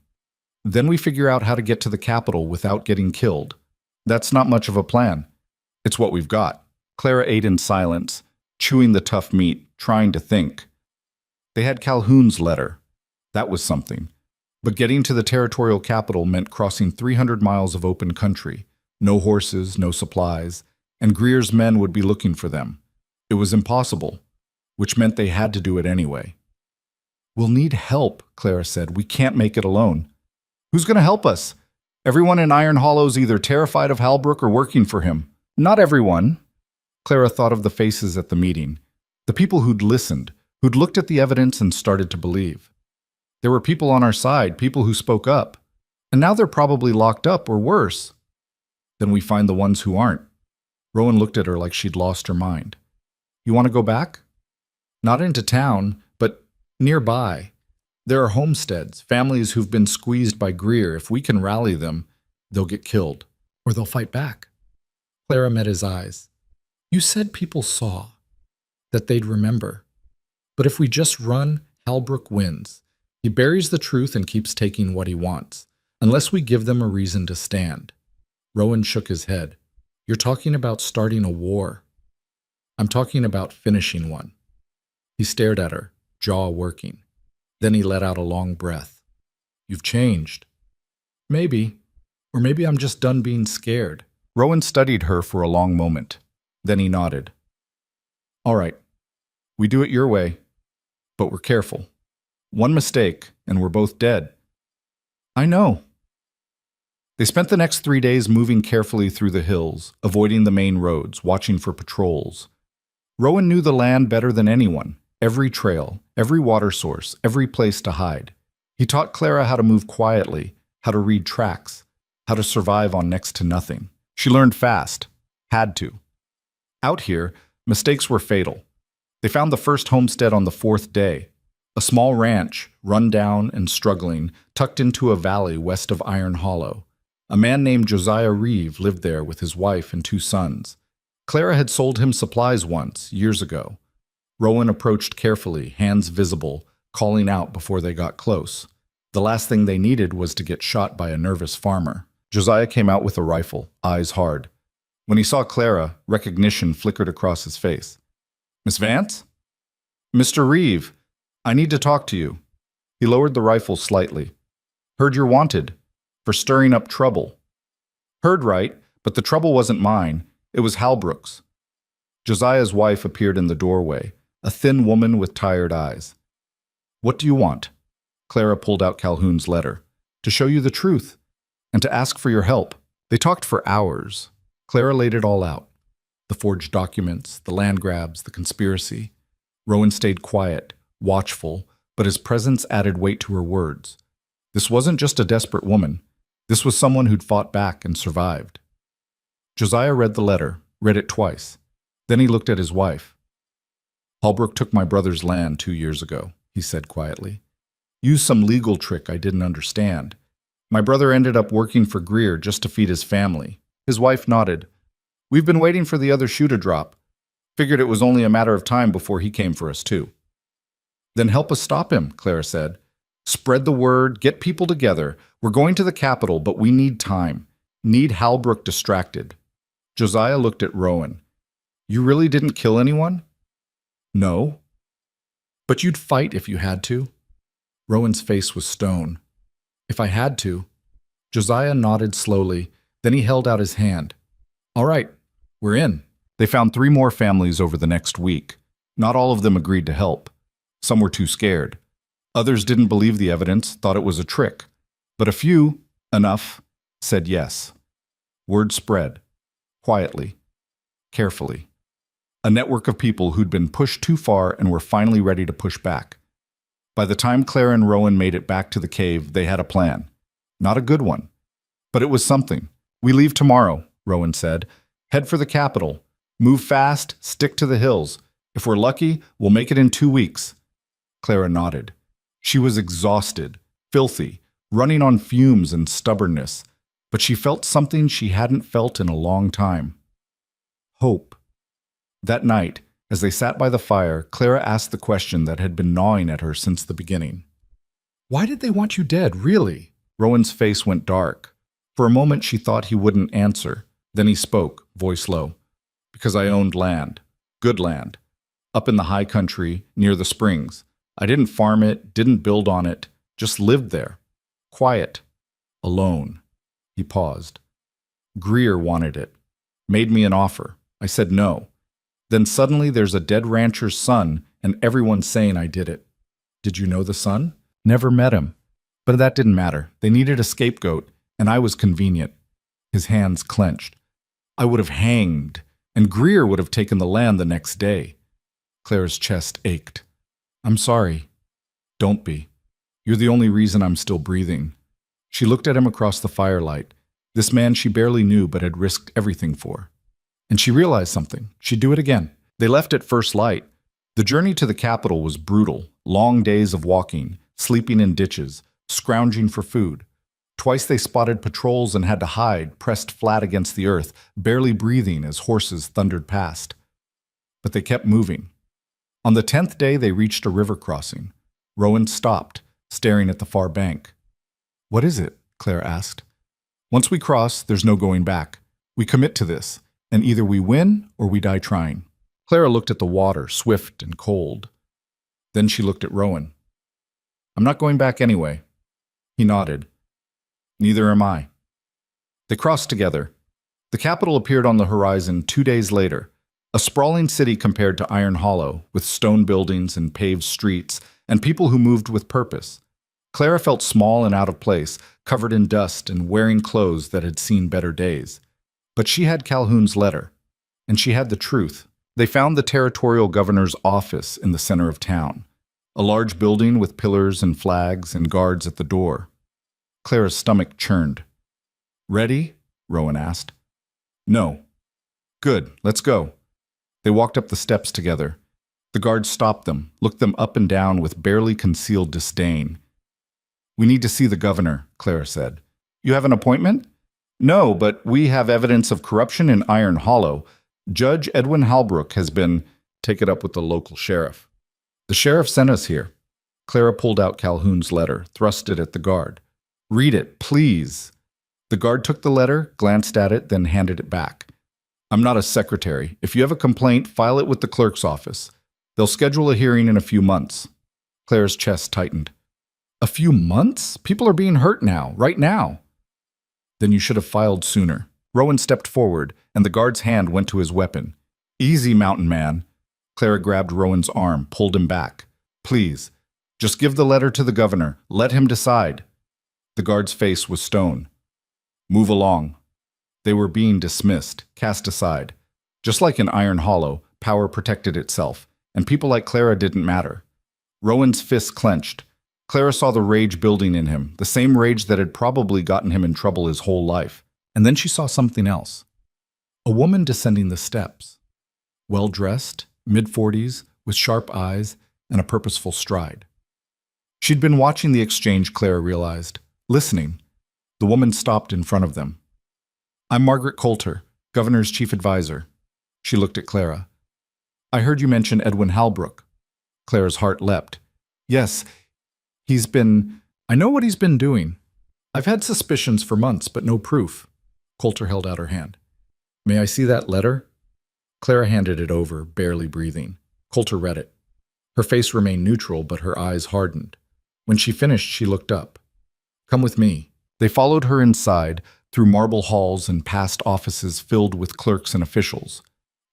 Then we figure out how to get to the capital without getting killed. That's not much of a plan. It's what we've got." Clara ate in silence, chewing the tough meat, trying to think. They had Calhoun's letter. That was something. But getting to the territorial capital meant crossing 300 miles of open country. No horses, no supplies, and Greer's men would be looking for them. It was impossible, which meant they had to do it anyway. "We'll need help," Clara said. "We can't make it alone." "Who's going to help us? Everyone in Iron Hollow's either terrified of Halbrook or working for him." "Not everyone." Clara thought of the faces at the meeting, the people who'd listened, who'd looked at the evidence and started to believe. There were people on our side, people who spoke up, and now they're probably locked up or worse. Then we find the ones who aren't. Rowan looked at her like she'd lost her mind. "You want to go back?" "Not into town, but nearby. There are homesteads, families who've been squeezed by Greer. If we can rally them, they'll get killed. Or they'll fight back." Clara met his eyes. "You said people saw, that they'd remember. But if we just run, Halbrook wins. He buries the truth and keeps taking what he wants, unless we give them a reason to stand." Rowan shook his head. "You're talking about starting a war. I'm talking about finishing one." He stared at her, jaw working. Then he let out a long breath. "You've changed." "Maybe. Or maybe I'm just done being scared." Rowan studied her for a long moment. Then he nodded. "All right. We do it your way. But we're careful. One mistake, and we're both dead." "I know." They spent the next 3 days moving carefully through the hills, avoiding the main roads, watching for patrols. Rowan knew the land better than anyone, every trail, every water source, every place to hide. He taught Clara how to move quietly, how to read tracks, how to survive on next to nothing. She learned fast, had to. Out here, mistakes were fatal. They found the first homestead on the 4th day, a small ranch, run down and struggling, tucked into a valley west of Iron Hollow. A man named Josiah Reeve lived there with his wife and 2 sons. Clara had sold him supplies once, years ago. Rowan approached carefully, hands visible, calling out before they got close. The last thing they needed was to get shot by a nervous farmer. Josiah came out with a rifle, eyes hard. When he saw Clara, recognition flickered across his face. "Miss Vance?" "Mr. Reeve, I need to talk to you." He lowered the rifle slightly. "Heard you're wanted. For stirring up trouble." "Heard right, but the trouble wasn't mine. It was Halbrook's." Josiah's wife appeared in the doorway, a thin woman with tired eyes. "What do you want?" Clara pulled out Calhoun's letter. "To show you the truth, and to ask for your help." They talked for hours. Clara laid it all out. The forged documents, the land grabs, the conspiracy. Rowan stayed quiet, watchful, but his presence added weight to her words. This wasn't just a desperate woman. This was someone who'd fought back and survived. Josiah read the letter, read it twice. Then he looked at his wife. "Halbrook took my brother's land 2 years ago," he said quietly. "Used some legal trick I didn't understand. My brother ended up working for Greer just to feed his family." His wife nodded. "We've been waiting for the other shoe to drop. Figured it was only a matter of time before he came for us, too. Then help us stop him, Clara said. Spread the word, get people together. We're going to the capital, but we need time. Need Halbrook distracted. Josiah looked at Rowan. You really didn't kill anyone? No. But you'd fight if you had to? Rowan's face was stone. If I had to. Josiah nodded slowly, then he held out his hand. All right, we're in. They found 3 more families over the next week. Not all of them agreed to help. Some were too scared. Others didn't believe the evidence, thought it was a trick. But a few, enough, said yes. Word spread. Quietly. Carefully. A network of people who'd been pushed too far and were finally ready to push back. By the time Clara and Rowan made it back to the cave, they had a plan. Not a good one. But it was something. We leave tomorrow, Rowan said. Head for the capital. Move fast, stick to the hills. If we're lucky, we'll make it in 2 weeks. Clara nodded. She was exhausted, filthy, running on fumes and stubbornness, but she felt something she hadn't felt in a long time. Hope. That night, as they sat by the fire, Clara asked the question that had been gnawing at her since the beginning. Why did they want you dead, really? Rowan's face went dark. For a moment she thought he wouldn't answer. Then he spoke, voice low. Because I owned land. Good land. Up in the high country, near the springs. I didn't farm it, didn't build on it, just lived there. Quiet. Alone. He paused. Greer wanted it. Made me an offer. I said no. Then suddenly there's a dead rancher's son, and everyone's saying I did it. Did you know the son? Never met him. But that didn't matter. They needed a scapegoat, and I was convenient. His hands clenched. I would have hanged, and Greer would have taken the land the next day. Clara's chest ached. I'm sorry. Don't be. You're the only reason I'm still breathing. She looked at him across the firelight, this man she barely knew but had risked everything for. And she realized something. She'd do it again. They left at first light. The journey to the capital was brutal. Long days of walking, sleeping in ditches, scrounging for food. Twice they spotted patrols and had to hide, pressed flat against the earth, barely breathing as horses thundered past. But they kept moving. On the 10th day, they reached a river crossing. Rowan stopped, staring at the far bank. What is it? Clara asked. Once we cross, there's no going back. We commit to this, and either we win or we die trying. Clara looked at the water, swift and cold. Then she looked at Rowan. I'm not going back anyway. He nodded. Neither am I. They crossed together. The capital appeared on the horizon 2 days later. A sprawling city compared to Iron Hollow, with stone buildings and paved streets, and people who moved with purpose. Clara felt small and out of place, covered in dust and wearing clothes that had seen better days. But she had Calhoun's letter, and she had the truth. They found the territorial governor's office in the center of town, a large building with pillars and flags and guards at the door. Clara's stomach churned. Ready? Rowan asked. No. Good, let's go. They walked up the steps together. The guards stopped them, looked them up and down with barely concealed disdain. We need to see the governor, Clara said. You have an appointment? No, but we have evidence of corruption in Iron Hollow. Judge Edwin Halbrook has been... Take it up with the local sheriff. The sheriff sent us here. Clara pulled out Calhoun's letter, thrust it at the guard. Read it, please. The guard took the letter, glanced at it, then handed it back. I'm not a secretary. If you have a complaint, file it with the clerk's office. They'll schedule a hearing in a few months. Clara's chest tightened. A few months? People are being hurt now, right now. Then you should have filed sooner. Rowan stepped forward, and the guard's hand went to his weapon. Easy, mountain man. Clara grabbed Rowan's arm, pulled him back. Please, just give the letter to the governor. Let him decide. The guard's face was stone. Move along. They were being dismissed, cast aside. Just like in Iron Hollow, power protected itself, and people like Clara didn't matter. Rowan's fists clenched. Clara saw the rage building in him, the same rage that had probably gotten him in trouble his whole life. And then she saw something else. A woman descending the steps. Well-dressed, mid-40s, with sharp eyes and a purposeful stride. She'd been watching the exchange, Clara realized, listening. The woman stopped in front of them. I'm Margaret Coulter, Governor's chief advisor. She looked at Clara. I heard you mention Edwin Halbrook. Clara's heart leapt. Yes, he's been... I know what he's been doing. I've had suspicions for months, but no proof. Coulter held out her hand. May I see that letter? Clara handed it over, barely breathing. Coulter read it. Her face remained neutral, but her eyes hardened. When she finished, she looked up. Come with me. They followed her inside, through marble halls and past offices filled with clerks and officials.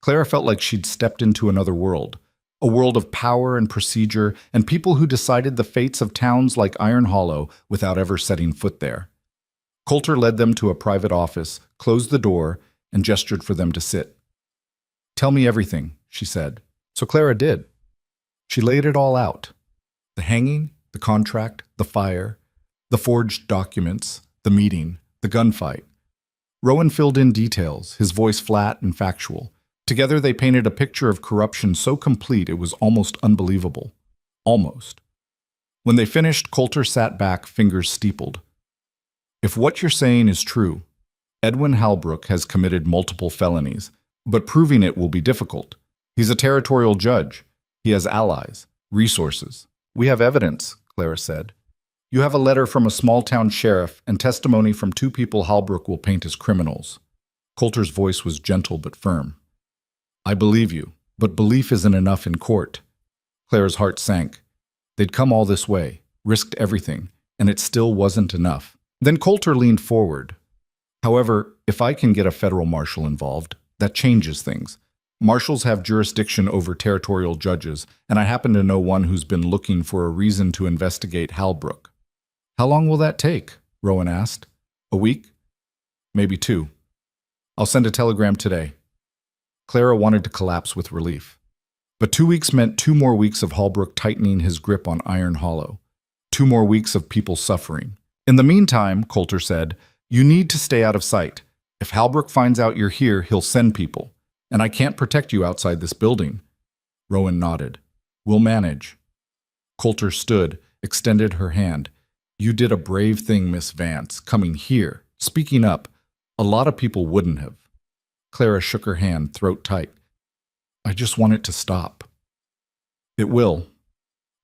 Clara felt like she'd stepped into another world, a world of power and procedure and people who decided the fates of towns like Iron Hollow without ever setting foot there. Coulter led them to a private office, closed the door, and gestured for them to sit. Tell me everything, she said. So Clara did. She laid it all out. The hanging, the contract, the fire, the forged documents, the meeting, the gunfight. Rowan filled in details, his voice flat and factual. Together they painted a picture of corruption so complete it was almost unbelievable. Almost. When they finished, Coulter sat back, fingers steepled. If what you're saying is true, Edwin Halbrook has committed multiple felonies, but proving it will be difficult. He's a territorial judge. He has allies, resources. We have evidence, Clara said. You have a letter from a small-town sheriff and testimony from two people Halbrook will paint as criminals. Coulter's voice was gentle but firm. I believe you, but belief isn't enough in court. Clara's heart sank. They'd come all this way, risked everything, and it still wasn't enough. Then Coulter leaned forward. However, if I can get a federal marshal involved, that changes things. Marshals have jurisdiction over territorial judges, and I happen to know one who's been looking for a reason to investigate Halbrook. How long will that take? Rowan asked. A week? Maybe 2. I'll send a telegram today. Clara wanted to collapse with relief. But 2 weeks meant 2 more weeks of Halbrook tightening his grip on Iron Hollow. 2 more weeks of people suffering. In the meantime, Coulter said, you need to stay out of sight. If Halbrook finds out you're here, he'll send people. And I can't protect you outside this building. Rowan nodded. We'll manage. Coulter stood, extended her hand. You did a brave thing, Miss Vance, coming here, speaking up. A lot of people wouldn't have. Clara shook her hand, throat tight. I just want it to stop. It will.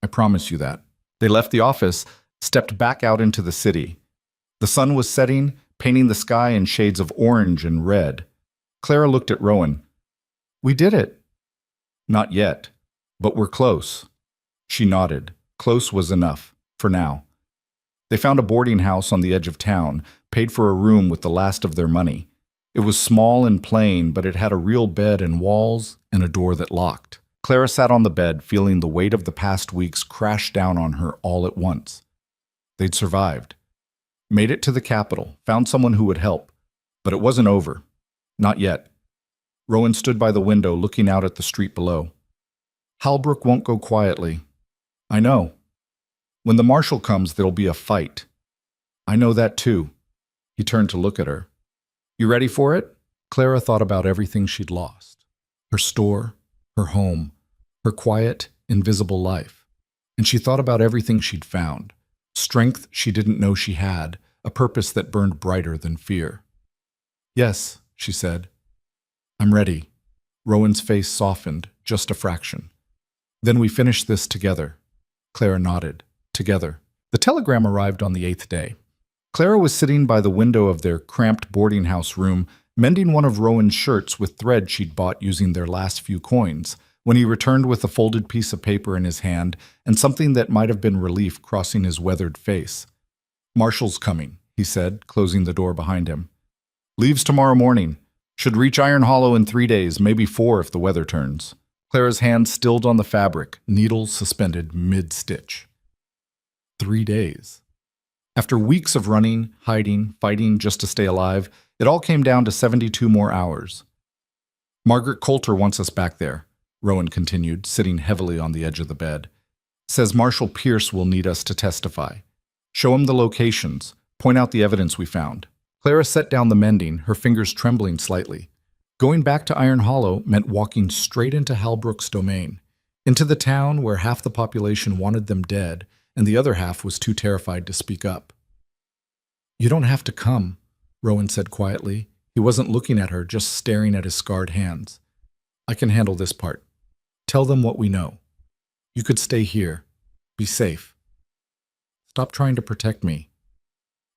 I promise you that. They left the office, stepped back out into the city. The sun was setting, painting the sky in shades of orange and red. Clara looked at Rowan. We did it. Not yet, but we're close. She nodded. Close was enough, for now. They found a boarding house on the edge of town, paid for a room with the last of their money. It was small and plain, but it had a real bed and walls and a door that locked. Clara sat on the bed, feeling the weight of the past weeks crash down on her all at once. They'd survived. Made it to the capital, found someone who would help. But it wasn't over. Not yet. Rowan stood by the window, looking out at the street below. Halbrook won't go quietly. I know. When the marshal comes, there'll be a fight. I know that too. He turned to look at her. You ready for it? Clara thought about everything she'd lost. Her store, her home, her quiet, invisible life. And she thought about everything she'd found. Strength she didn't know she had, a purpose that burned brighter than fear. Yes, she said. I'm ready. Rowan's face softened, just a fraction. Then we finish this together. Clara nodded. Together. The telegram arrived on the 8th day. Clara was sitting by the window of their cramped boarding house room, mending one of Rowan's shirts with thread she'd bought using their last few coins, when he returned with a folded piece of paper in his hand and something that might have been relief crossing his weathered face. Marshal's coming, he said, closing the door behind him. Leaves tomorrow morning. Should reach Iron Hollow in 3 days, maybe 4 if the weather turns. Clara's hand stilled on the fabric, needles suspended mid-stitch. 3 days. After weeks of running, hiding, fighting just to stay alive, it all came down to 72 more hours. Margaret Coulter wants us back there, Rowan continued, sitting heavily on the edge of the bed. Says Marshal Pierce will need us to testify. Show him the locations, point out the evidence we found. Clara set down the mending, her fingers trembling slightly. Going back to Iron Hollow meant walking straight into Halbrook's domain, into the town where half the population wanted them dead, and the other half was too terrified to speak up. You don't have to come, Rowan said quietly. He wasn't looking at her, just staring at his scarred hands. I can handle this part. Tell them what we know. You could stay here. Be safe. Stop trying to protect me.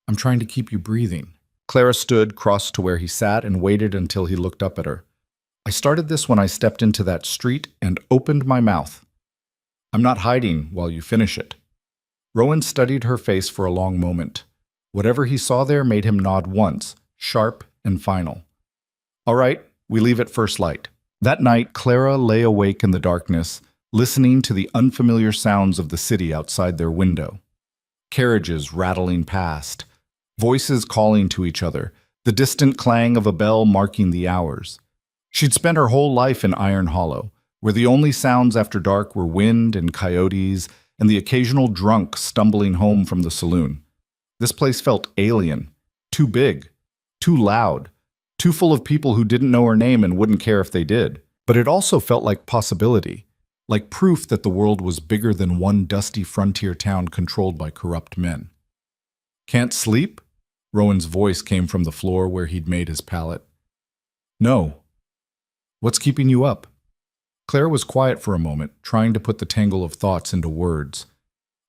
I'm trying to keep you breathing." Clara stood, crossed to where he sat, and waited until he looked up at her. "I started this when I stepped into that street and opened my mouth. I'm not hiding while you finish it." Rowan studied her face for a long moment. Whatever he saw there made him nod once, sharp and final. "All right, we leave at first light." That night, Clara lay awake in the darkness, listening to the unfamiliar sounds of the city outside their window. Carriages rattling past, voices calling to each other, the distant clang of a bell marking the hours. She'd spent her whole life in Iron Hollow, where the only sounds after dark were wind and coyotes and the occasional drunk stumbling home from the saloon. This place felt alien, too big, too loud, too full of people who didn't know her name and wouldn't care if they did. But it also felt like possibility, like proof that the world was bigger than one dusty frontier town controlled by corrupt men. "Can't sleep?" Rowan's voice came from the floor where he'd made his pallet. "No." "What's keeping you up?" Claire was quiet for a moment, trying to put the tangle of thoughts into words.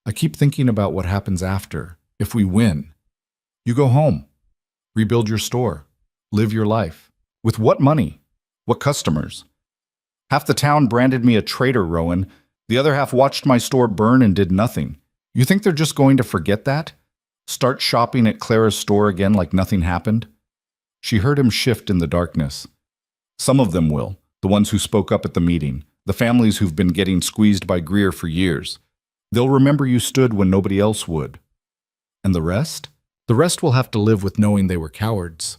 "I keep thinking about what happens after, if we win. You go home, rebuild your store, live your life. With what money? What customers? Half the town branded me a traitor, Rowan. The other half watched my store burn and did nothing. You think they're just going to forget that? Start shopping at Clara's store again like nothing happened?" She heard him shift in the darkness. "Some of them will, the ones who spoke up at the meeting, the families who've been getting squeezed by Greer for years. They'll remember you stood when nobody else would. And the rest? The rest will have to live with knowing they were cowards."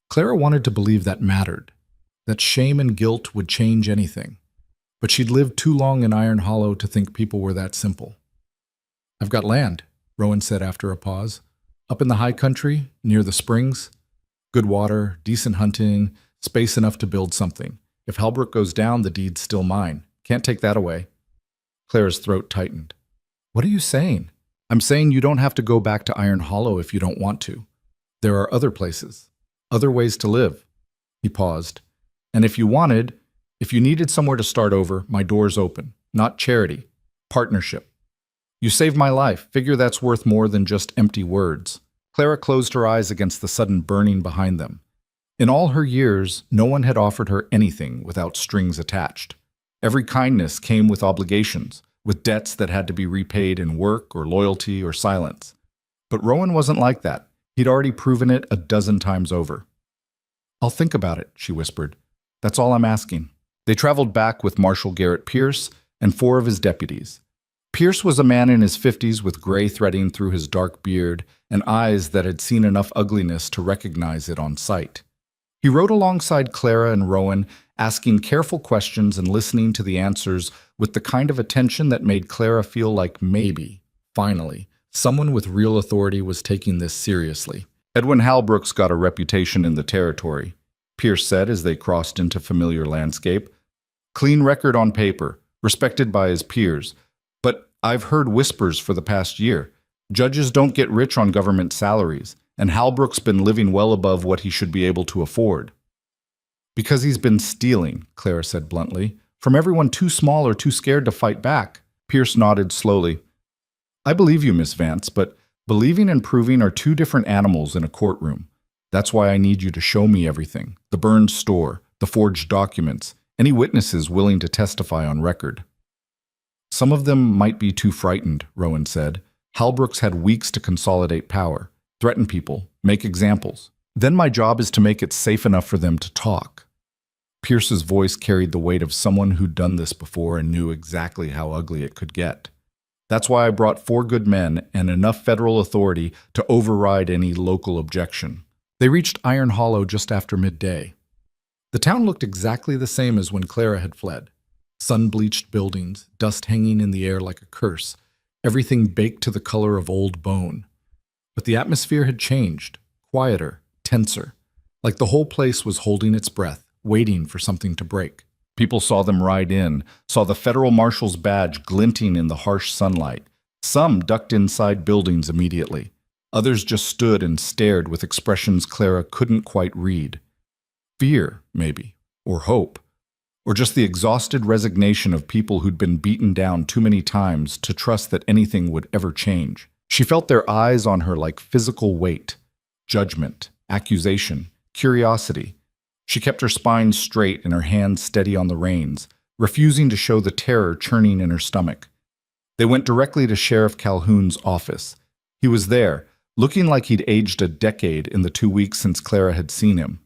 Clara wanted to believe that mattered, that shame and guilt would change anything. But she'd lived too long in Iron Hollow to think people were that simple. "I've got land," Rowan said after a pause. "Up in the high country, near the springs. Good water, decent hunting, space enough to build something. If Halbrook goes down, the deed's still mine. Can't take that away." Clara's throat tightened. "What are you saying?" "I'm saying you don't have to go back to Iron Hollow if you don't want to. There are other places, other ways to live." He paused. "And if you needed somewhere to start over, my door's open. Not charity, partnership. You saved my life. Figure that's worth more than just empty words." Clara closed her eyes against the sudden burning behind them. In all her years, no one had offered her anything without strings attached. Every kindness came with obligations, with debts that had to be repaid in work or loyalty or silence. But Rowan wasn't like that. He'd already proven it a dozen times over. "I'll think about it," she whispered. "That's all I'm asking." They traveled back with Marshal Garrett Pierce and 4 of his deputies. Pierce was a man in his 50s with gray threading through his dark beard and eyes that had seen enough ugliness to recognize it on sight. He rode alongside Clara and Rowan, asking careful questions and listening to the answers with the kind of attention that made Clara feel like maybe, finally, someone with real authority was taking this seriously. "Edwin Halbrook's got a reputation in the territory," Pierce said as they crossed into familiar landscape. "Clean record on paper, respected by his peers. But I've heard whispers for the past year. Judges don't get rich on government salaries, and Halbrook's been living well above what he should be able to afford." "Because he's been stealing," Clara said bluntly, "from everyone too small or too scared to fight back." Pierce nodded slowly. "I believe you, Miss Vance, but believing and proving are 2 different animals in a courtroom. That's why I need you to show me everything. The burned store, the forged documents, any witnesses willing to testify on record." "Some of them might be too frightened," Rowan said. "Halbrook's had weeks to consolidate power, threaten people, make examples. Then my job is to make it safe enough for them to talk." Pierce's voice carried the weight of someone who'd done this before and knew exactly how ugly it could get. "That's why I brought 4 good men and enough federal authority to override any local objection." They reached Iron Hollow just after midday. The town looked exactly the same as when Clara had fled. Sun-bleached buildings, dust hanging in the air like a curse, everything baked to the color of old bone. But the atmosphere had changed, quieter, tenser, like the whole place was holding its breath, waiting for something to break. People saw them ride in, saw the federal marshal's badge glinting in the harsh sunlight. Some ducked inside buildings immediately. Others just stood and stared with expressions Clara couldn't quite read. Fear, maybe, or hope, or just the exhausted resignation of people who'd been beaten down too many times to trust that anything would ever change. She felt their eyes on her like physical weight, judgment, accusation, curiosity. She kept her spine straight and her hands steady on the reins, refusing to show the terror churning in her stomach. They went directly to Sheriff Calhoun's office. He was there, looking like he'd aged a decade in the 2 weeks since Clara had seen him.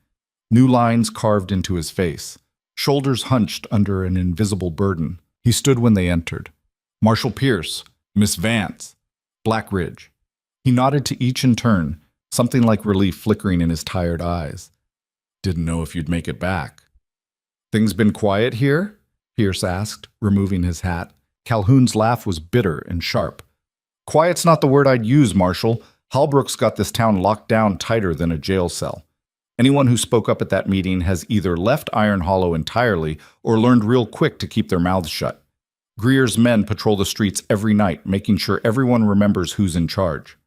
New lines carved into his face, shoulders hunched under an invisible burden. He stood when they entered. Marshal Pierce, Miss Vance, Black Ridge. He nodded to each in turn, something like relief flickering in his tired eyes. Didn't know if you'd make it back. Things been quiet here? Pierce asked, removing his hat. Calhoun's laugh was bitter and sharp. Quiet's not the word I'd use, Marshal. Halbrook's got this town locked down tighter than a jail cell. Anyone who spoke up at that meeting has either left Iron Hollow entirely or learned real quick to keep their mouths shut. Greer's men patrol the streets every night, making sure everyone remembers who's in charge.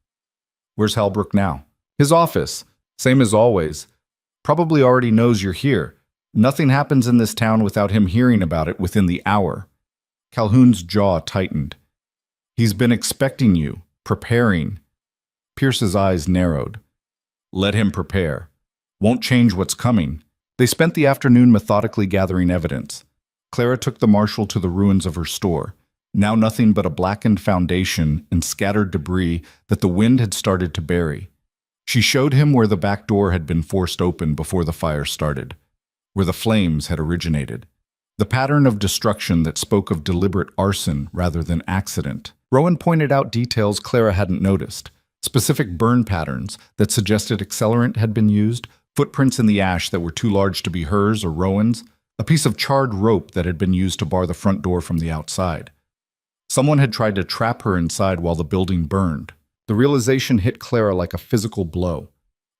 Where's Halbrook now? His office. Same as always. Probably already knows you're here. Nothing happens in this town without him hearing about it within the hour. Calhoun's jaw tightened. He's been expecting you, preparing. Pierce's eyes narrowed. Let him prepare. Won't change what's coming. They spent the afternoon methodically gathering evidence. Clara took the marshal to the ruins of her store, now nothing but a blackened foundation and scattered debris that the wind had started to bury. She showed him where the back door had been forced open before the fire started, where the flames had originated. The pattern of destruction that spoke of deliberate arson rather than accident. Rowan pointed out details Clara hadn't noticed, specific burn patterns that suggested accelerant had been used, footprints in the ash that were too large to be hers or Rowan's, a piece of charred rope that had been used to bar the front door from the outside. Someone had tried to trap her inside while the building burned. The realization hit Clara like a physical blow.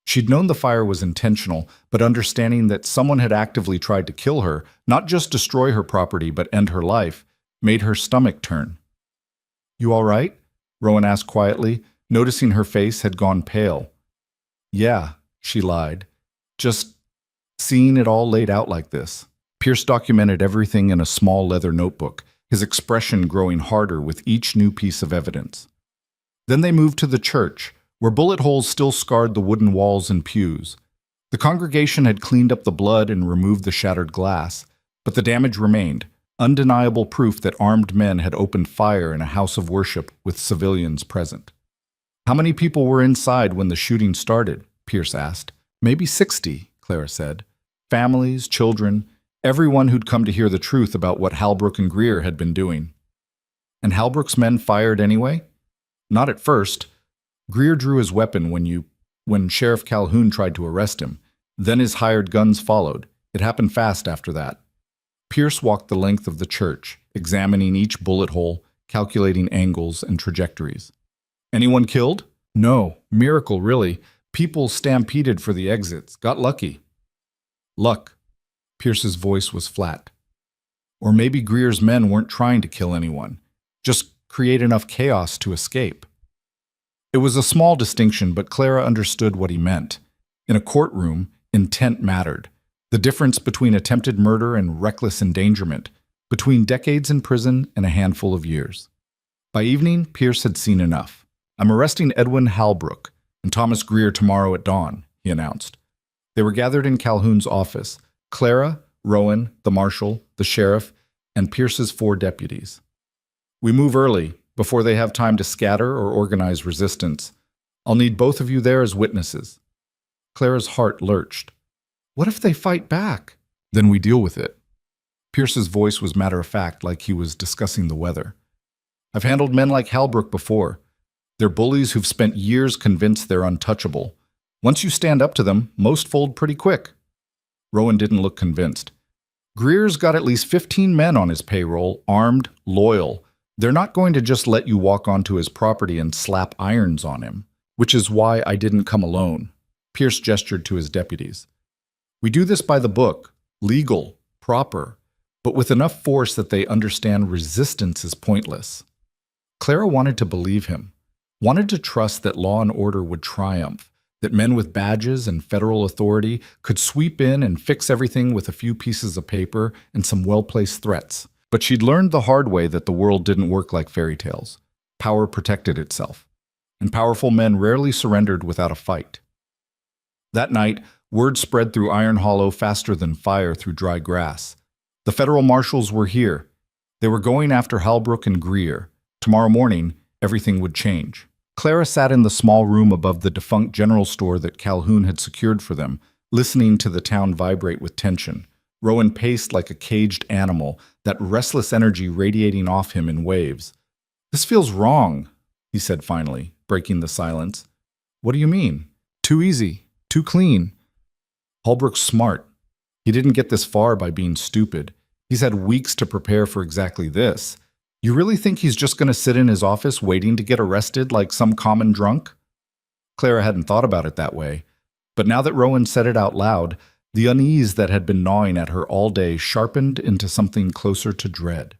She'd known the fire was intentional, but understanding that someone had actively tried to kill her, not just destroy her property but end her life, made her stomach turn. You all right? Rowan asked quietly, noticing her face had gone pale. Yeah, she lied. Just seeing it all laid out like this. Pierce documented everything in a small leather notebook, his expression growing harder with each new piece of evidence. Then they moved to the church, where bullet holes still scarred the wooden walls and pews. The congregation had cleaned up the blood and removed the shattered glass, but the damage remained, undeniable proof that armed men had opened fire in a house of worship with civilians present. How many people were inside when the shooting started? Pierce asked. Maybe 60, Clara said. Families, children, everyone who'd come to hear the truth about what Halbrook and Greer had been doing. And Halbrook's men fired anyway? Not at first. Greer drew his weapon when Sheriff Calhoun tried to arrest him. Then his hired guns followed. It happened fast after that. Pierce walked the length of the church, examining each bullet hole, calculating angles and trajectories. Anyone killed? No. Miracle, really. People stampeded for the exits. Got lucky. Luck. Pierce's voice was flat. Or maybe Greer's men weren't trying to kill anyone, just create enough chaos to escape. It was a small distinction, but Clara understood what he meant. In a courtroom, intent mattered. The difference between attempted murder and reckless endangerment, between decades in prison and a handful of years. By evening, Pierce had seen enough. I'm arresting Edwin Halbrook and Thomas Greer tomorrow at dawn, he announced. They were gathered in Calhoun's office. Clara, Rowan, the marshal, the sheriff, and Pierce's 4 deputies. We move early, before they have time to scatter or organize resistance. I'll need both of you there as witnesses. Clara's heart lurched. What if they fight back? Then we deal with it. Pierce's voice was matter-of-fact, like he was discussing the weather. I've handled men like Halbrook before. They're bullies who've spent years convinced they're untouchable. Once you stand up to them, most fold pretty quick. Rowan didn't look convinced. Greer's got at least 15 men on his payroll, armed, loyal. They're not going to just let you walk onto his property and slap irons on him, which is why I didn't come alone. Pierce gestured to his deputies. We do this by the book, legal, proper, but with enough force that they understand resistance is pointless. Clara wanted to believe him, wanted to trust that law and order would triumph, that men with badges and federal authority could sweep in and fix everything with a few pieces of paper and some well-placed threats. But she'd learned the hard way that the world didn't work like fairy tales. Power protected itself, and powerful men rarely surrendered without a fight. That night, word spread through Iron Hollow faster than fire through dry grass. The federal marshals were here. They were going after Halbrook and Greer. Tomorrow morning, everything would change. Clara sat in the small room above the defunct general store that Calhoun had secured for them, listening to the town vibrate with tension. Rowan paced like a caged animal, that restless energy radiating off him in waves. "This feels wrong," he said finally, breaking the silence. "What do you mean? Too easy, too clean." Halbrook's smart. He didn't get this far by being stupid. He's had weeks to prepare for exactly this. You really think he's just going to sit in his office waiting to get arrested like some common drunk? Clara hadn't thought about it that way, but now that Rowan said it out loud, the unease that had been gnawing at her all day sharpened into something closer to dread.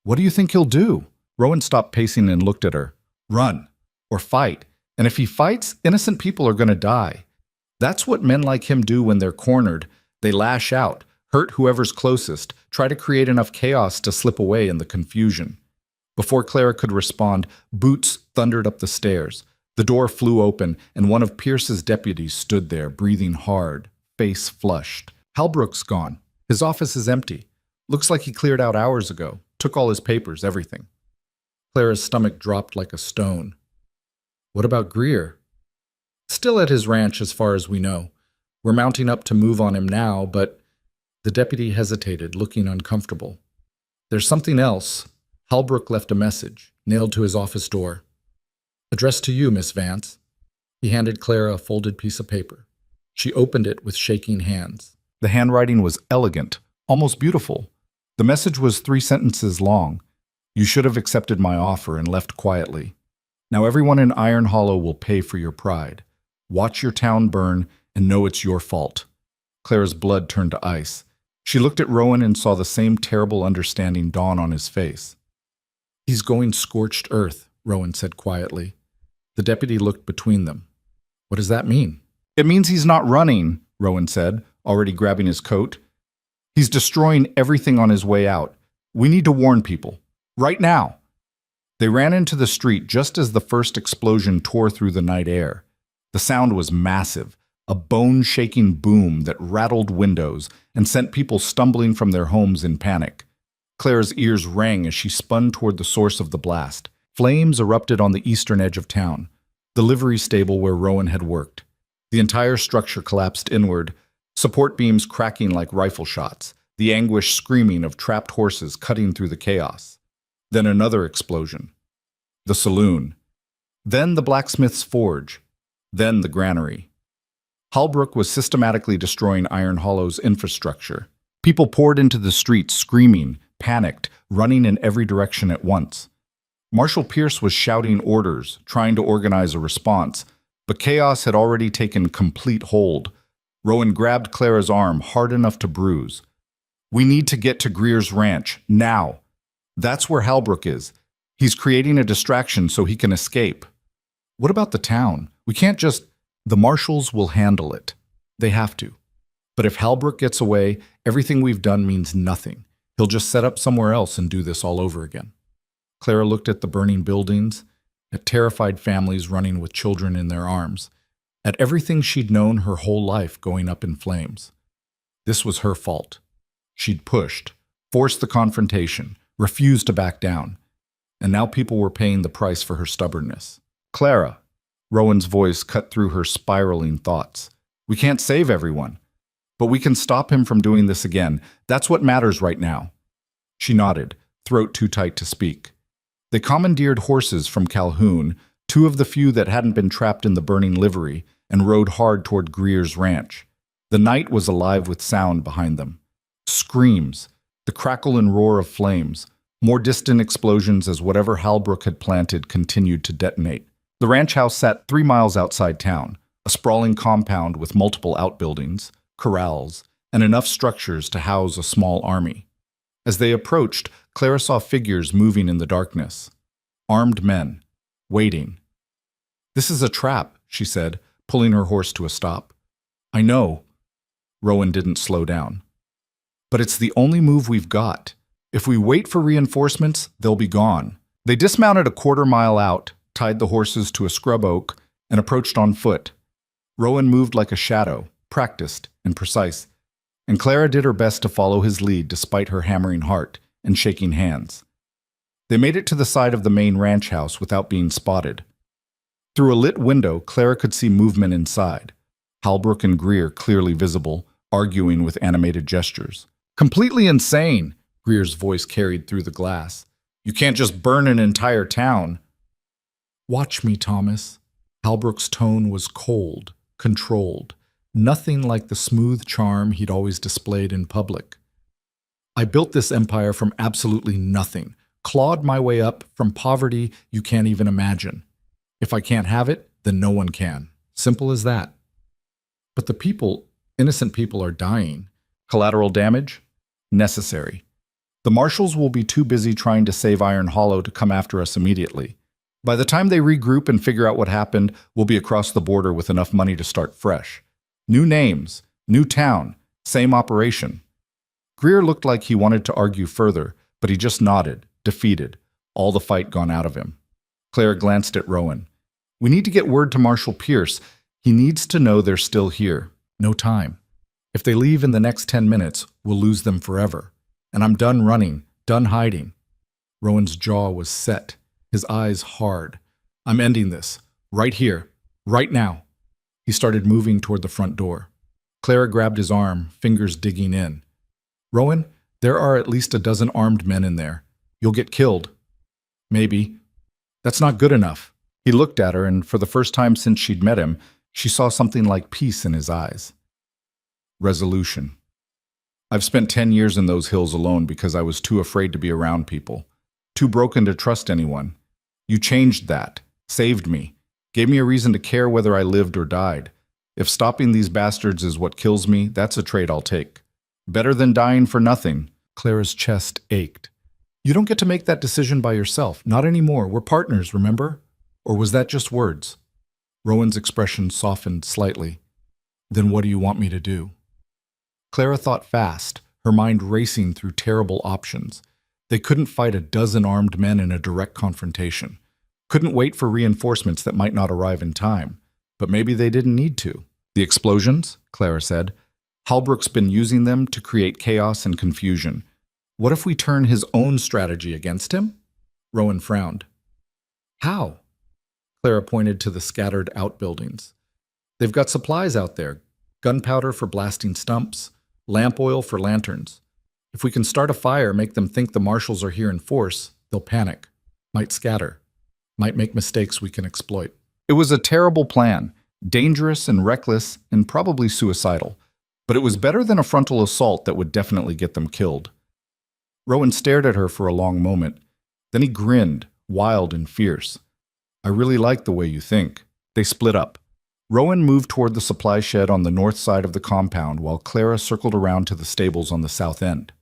"What do you think he'll do?" Rowan stopped pacing and looked at her. "Run. Or fight. And if he fights, innocent people are going to die. That's what men like him do when they're cornered. They lash out, hurt whoever's closest, try to create enough chaos to slip away in the confusion." Before Clara could respond, boots thundered up the stairs. The door flew open, and one of Pierce's deputies stood there, breathing hard, face flushed. "Halbrook's gone. His office is empty. Looks like he cleared out hours ago. Took all his papers, everything." Clara's stomach dropped like a stone. "What about Greer?" "Still at his ranch as far as we know. We're mounting up to move on him now, but..." The deputy hesitated, looking uncomfortable. "There's something else." Halbrook left a message, nailed to his office door. "Addressed to you, Miss Vance." He handed Clara a folded piece of paper. She opened it with shaking hands. The handwriting was elegant, almost beautiful. The message was 3 sentences long. "You should have accepted my offer and left quietly. Now everyone in Iron Hollow will pay for your pride. Watch your town burn and know it's your fault." Clara's blood turned to ice. She looked at Rowan and saw the same terrible understanding dawn on his face. "He's going scorched earth," Rowan said quietly. The deputy looked between them. "What does that mean?" "It means he's not running," Rowan said, already grabbing his coat. "He's destroying everything on his way out. We need to warn people. Right now." They ran into the street just as the first explosion tore through the night air. The sound was massive, a bone-shaking boom that rattled windows and sent people stumbling from their homes in panic. Clara's ears rang as she spun toward the source of the blast. Flames erupted on the eastern edge of town, the livery stable where Rowan had worked. The entire structure collapsed inward, support beams cracking like rifle shots, the anguished screaming of trapped horses cutting through the chaos. Then another explosion. The saloon. Then the blacksmith's forge. Then the granary. Halbrook was systematically destroying Iron Hollow's infrastructure. People poured into the streets, screaming, panicked, running in every direction at once. Marshal Pierce was shouting orders, trying to organize a response, but chaos had already taken complete hold. Rowan grabbed Clara's arm hard enough to bruise. "We need to get to Greer's ranch, now. That's where Halbrook is. He's creating a distraction so he can escape." "What about the town? We can't just..." "The marshals will handle it. They have to. But if Halbrook gets away, everything we've done means nothing. He'll just set up somewhere else and do this all over again." Clara looked at the burning buildings, at terrified families running with children in their arms, at everything she'd known her whole life going up in flames. This was her fault. She'd pushed, forced the confrontation, refused to back down. And now people were paying the price for her stubbornness. "Clara," Rowan's voice cut through her spiraling thoughts. "We can't save everyone, but we can stop him from doing this again. That's what matters right now." She nodded, throat too tight to speak. They commandeered horses from Calhoun, 2 of the few that hadn't been trapped in the burning livery, and rode hard toward Greer's ranch. The night was alive with sound behind them. Screams, the crackle and roar of flames, more distant explosions as whatever Halbrook had planted continued to detonate. The ranch house sat 3 miles outside town, a sprawling compound with multiple outbuildings, corrals, and enough structures to house a small army. As they approached, Clara saw figures moving in the darkness. Armed men, waiting. "This is a trap," she said, pulling her horse to a stop. I know. Rowan didn't slow down. But it's the only move we've got. If we wait for reinforcements, they'll be gone. They dismounted a quarter-mile out, tied the horses to a scrub oak, and approached on foot. Rowan moved like a shadow, practiced and precise, and Clara did her best to follow his lead despite her hammering heart and shaking hands. They made it to the side of the main ranch house without being spotted. Through a lit window, Clara could see movement inside. Halbrook and Greer clearly visible, arguing with animated gestures. Completely insane, Greer's voice carried through the glass. You can't just burn an entire town. Watch me, Thomas. Halbrook's tone was cold, controlled, nothing like the smooth charm he'd always displayed in public. I built this empire from absolutely nothing, clawed my way up from poverty you can't even imagine. If I can't have it, then no one can. Simple as that. But the people, innocent people, are dying. Collateral damage? Necessary. The marshals will be too busy trying to save Iron Hollow to come after us immediately. By the time they regroup and figure out what happened, we'll be across the border with enough money to start fresh. New names, new town, same operation. Greer looked like he wanted to argue further, but he just nodded, defeated, all the fight gone out of him. Clara glanced at Rowan. We need to get word to Marshal Pierce. He needs to know they're still here. No time. If they leave in the next 10 minutes, we'll lose them forever. And I'm done running, done hiding. Rowan's jaw was set, his eyes hard. I'm ending this. Right here. Right now. He started moving toward the front door. Clara grabbed his arm, fingers digging in. Rowan, there are at least a dozen armed men in there. You'll get killed. Maybe. That's not good enough. He looked at her, and for the first time since she'd met him, she saw something like peace in his eyes. Resolution. I've spent 10 years in those hills alone because I was too afraid to be around people, too broken to trust anyone. You changed that, saved me, gave me a reason to care whether I lived or died. If stopping these bastards is what kills me, that's a trade I'll take. Better than dying for nothing. Clara's chest ached. You don't get to make that decision by yourself. Not anymore. We're partners, remember? Or was that just words? Rowan's expression softened slightly. Then what do you want me to do? Clara thought fast, her mind racing through terrible options. They couldn't fight a dozen armed men in a direct confrontation. Couldn't wait for reinforcements that might not arrive in time. But maybe they didn't need to. The explosions, Clara said. Halbrook's been using them to create chaos and confusion. What if we turn his own strategy against him? Rowan frowned. How? Clara pointed to the scattered outbuildings. They've got supplies out there. Gunpowder for blasting stumps, lamp oil for lanterns. If we can start a fire, make them think the marshals are here in force, they'll panic, might scatter, might make mistakes we can exploit. It was a terrible plan, dangerous and reckless and probably suicidal, but it was better than a frontal assault that would definitely get them killed. Rowan stared at her for a long moment. Then he grinned, wild and fierce. I really like the way you think. They split up. Rowan moved toward the supply shed on the north side of the compound while Clara circled around to the stables on the south end.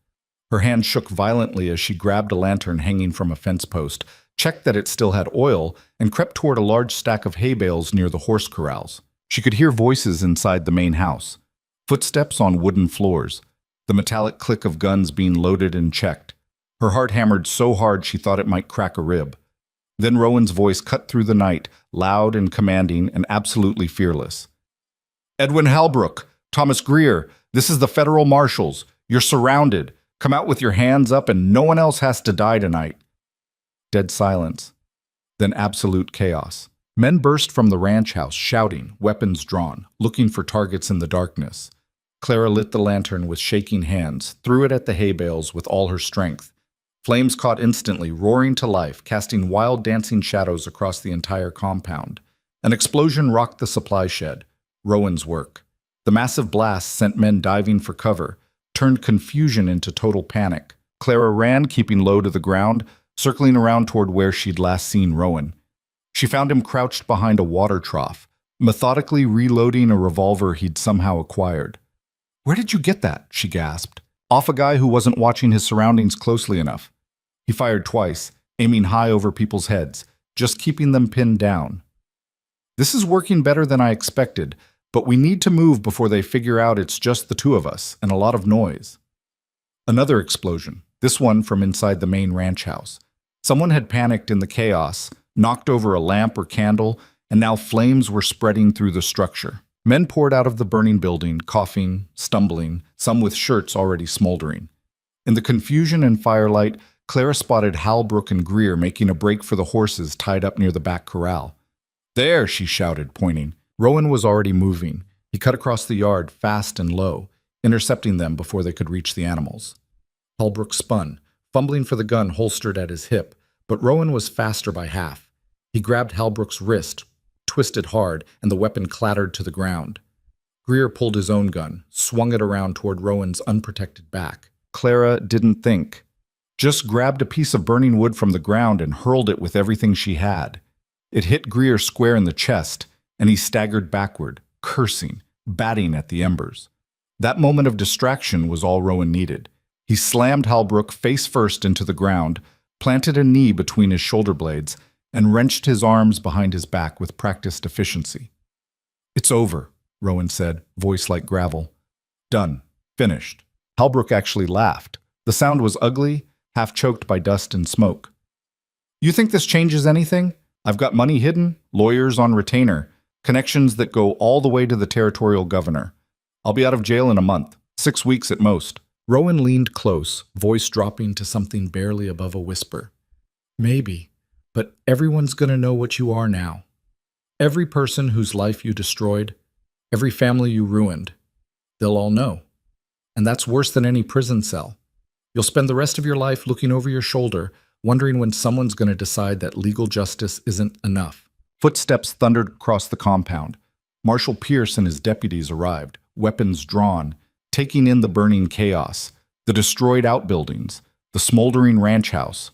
Her hand shook violently as she grabbed a lantern hanging from a fence post, checked that it still had oil, and crept toward a large stack of hay bales near the horse corrals. She could hear voices inside the main house, footsteps on wooden floors, the metallic click of guns being loaded and checked. Her heart hammered so hard she thought it might crack a rib. Then Rowan's voice cut through the night, loud and commanding and absolutely fearless. Edwin Halbrook, Thomas Greer, this is the federal marshals. You're surrounded. Come out with your hands up and no one else has to die tonight. Dead silence. Then absolute chaos. Men burst from the ranch house, shouting, weapons drawn, looking for targets in the darkness. Clara lit the lantern with shaking hands, threw it at the hay bales with all her strength. Flames caught instantly, roaring to life, casting wild dancing shadows across the entire compound. An explosion rocked the supply shed. Rowan's work. The massive blast sent men diving for cover, turned confusion into total panic. Clara ran, keeping low to the ground, circling around toward where she'd last seen Rowan. She found him crouched behind a water trough, methodically reloading a revolver he'd somehow acquired. Where did you get that? She gasped. Off a guy who wasn't watching his surroundings closely enough. He fired twice, aiming high over people's heads, just keeping them pinned down. This is working better than I expected, but we need to move before they figure out it's just the two of us and a lot of noise. Another explosion, this one from inside the main ranch house. Someone had panicked in the chaos, knocked over a lamp or candle, and now flames were spreading through the structure. Men poured out of the burning building, coughing, stumbling, some with shirts already smoldering. In the confusion and firelight, Clara spotted Halbrook and Greer making a break for the horses tied up near the back corral. "There!" she shouted, pointing. Rowan was already moving. He cut across the yard, fast and low, intercepting them before they could reach the animals. Halbrook spun, fumbling for the gun holstered at his hip, but Rowan was faster by half. He grabbed Halbrook's wrist, twisted hard, and the weapon clattered to the ground. Greer pulled his own gun, swung it around toward Rowan's unprotected back. Clara didn't think. Just grabbed a piece of burning wood from the ground and hurled it with everything she had. It hit Greer square in the chest, and he staggered backward, cursing, batting at the embers. That moment of distraction was all Rowan needed. He slammed Halbrook face first into the ground, planted a knee between his shoulder blades, and wrenched his arms behind his back with practiced efficiency. "It's over," Rowan said, voice like gravel. "Done. Finished." Halbrook actually laughed. The sound was ugly, half choked by dust and smoke. "You think this changes anything? I've got money hidden, lawyers on retainer, connections that go all the way to the territorial governor. I'll be out of jail in a month, 6 weeks at most." Rowan leaned close, voice dropping to something barely above a whisper. "Maybe, but everyone's going to know what you are now. Every person whose life you destroyed, every family you ruined, they'll all know. And that's worse than any prison cell. You'll spend the rest of your life looking over your shoulder, wondering when someone's going to decide that legal justice isn't enough." Footsteps thundered across the compound. Marshal Pierce and his deputies arrived, weapons drawn, taking in the burning chaos, the destroyed outbuildings, the smoldering ranch house.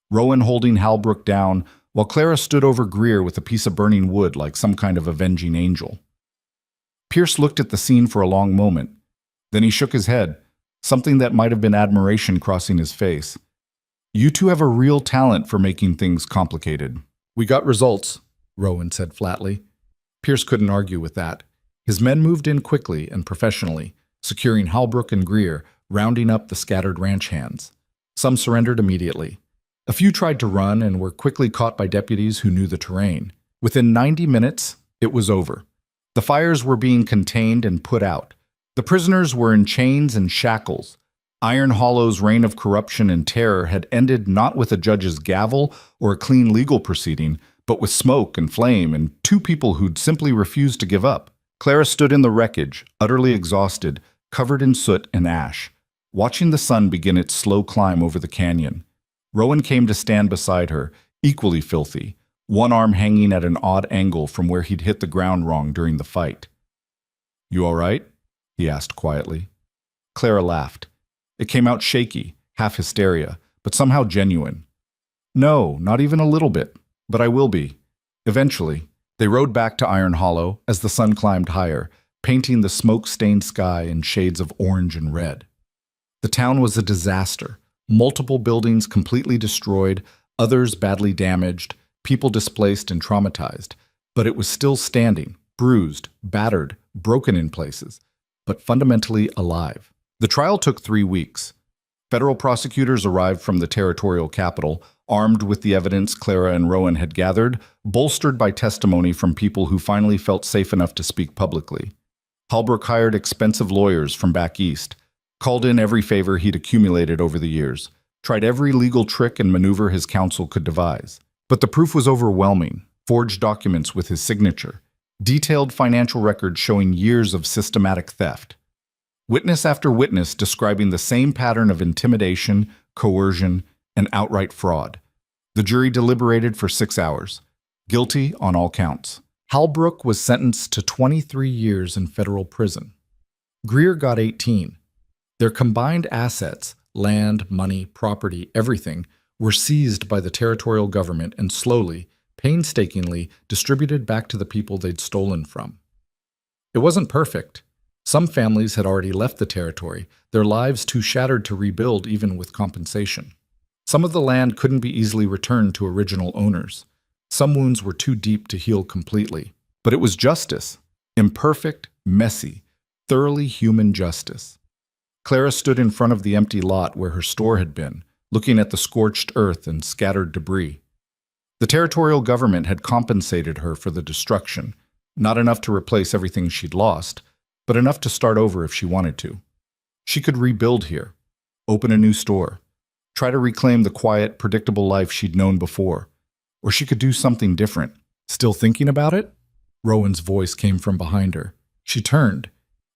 Rowan holding Halbrook down, while Clara stood over Greer with a piece of burning wood like some kind of avenging angel. Pierce looked at the scene for a long moment. Then he shook his head, something that might have been admiration crossing his face. "You two have a real talent for making things complicated." "We got results," Rowan said flatly. Pierce couldn't argue with that. His men moved in quickly and professionally, securing Halbrook and Greer, rounding up the scattered ranch hands. Some surrendered immediately. A few tried to run and were quickly caught by deputies who knew the terrain. Within 90 minutes, it was over. The fires were being contained and put out. The prisoners were in chains and shackles. Iron Hollow's reign of corruption and terror had ended not with a judge's gavel or a clean legal proceeding, but with smoke and flame and two people who'd simply refused to give up. Clara stood in the wreckage, utterly exhausted, covered in soot and ash, watching the sun begin its slow climb over the canyon. Rowan came to stand beside her, equally filthy, one arm hanging at an odd angle from where he'd hit the ground wrong during the fight. "You all right?" he asked quietly. Clara laughed. It came out shaky, half hysteria, but somehow genuine. "No, not even a little bit, but I will be. Eventually." They rode back to Iron Hollow as the sun climbed higher, painting the smoke-stained sky in shades of orange and red. The town was a disaster. Multiple buildings completely destroyed, others badly damaged, people displaced and traumatized. But it was still standing, bruised, battered, broken in places, but fundamentally alive. The trial took 3 weeks. Federal prosecutors arrived from the territorial capital, armed with the evidence Clara and Rowan had gathered, bolstered by testimony from people who finally felt safe enough to speak publicly. Halbrook hired expensive lawyers from back east, called in every favor he'd accumulated over the years, tried every legal trick and maneuver his counsel could devise. But the proof was overwhelming: forged documents with his signature, detailed financial records showing years of systematic theft. Witness after witness describing the same pattern of intimidation, coercion, and outright fraud. The jury deliberated for 6 hours. Guilty on all counts. Halbrook was sentenced to 23 years in federal prison. Greer got 18. Their combined assets, land, money, property, everything, were seized by the territorial government and slowly, painstakingly distributed back to the people they'd stolen from. It wasn't perfect. Some families had already left the territory, their lives too shattered to rebuild even with compensation. Some of the land couldn't be easily returned to original owners. Some wounds were too deep to heal completely. But it was justice. Imperfect, messy, thoroughly human justice. Clara stood in front of the empty lot where her store had been, looking at the scorched earth and scattered debris. The territorial government had compensated her for the destruction, not enough to replace everything she'd lost, but enough to start over if she wanted to. She could rebuild here, open a new store, try to reclaim the quiet, predictable life she'd known before. Or she could do something different. Still thinking about it? Rowan's voice came from behind her. She turned.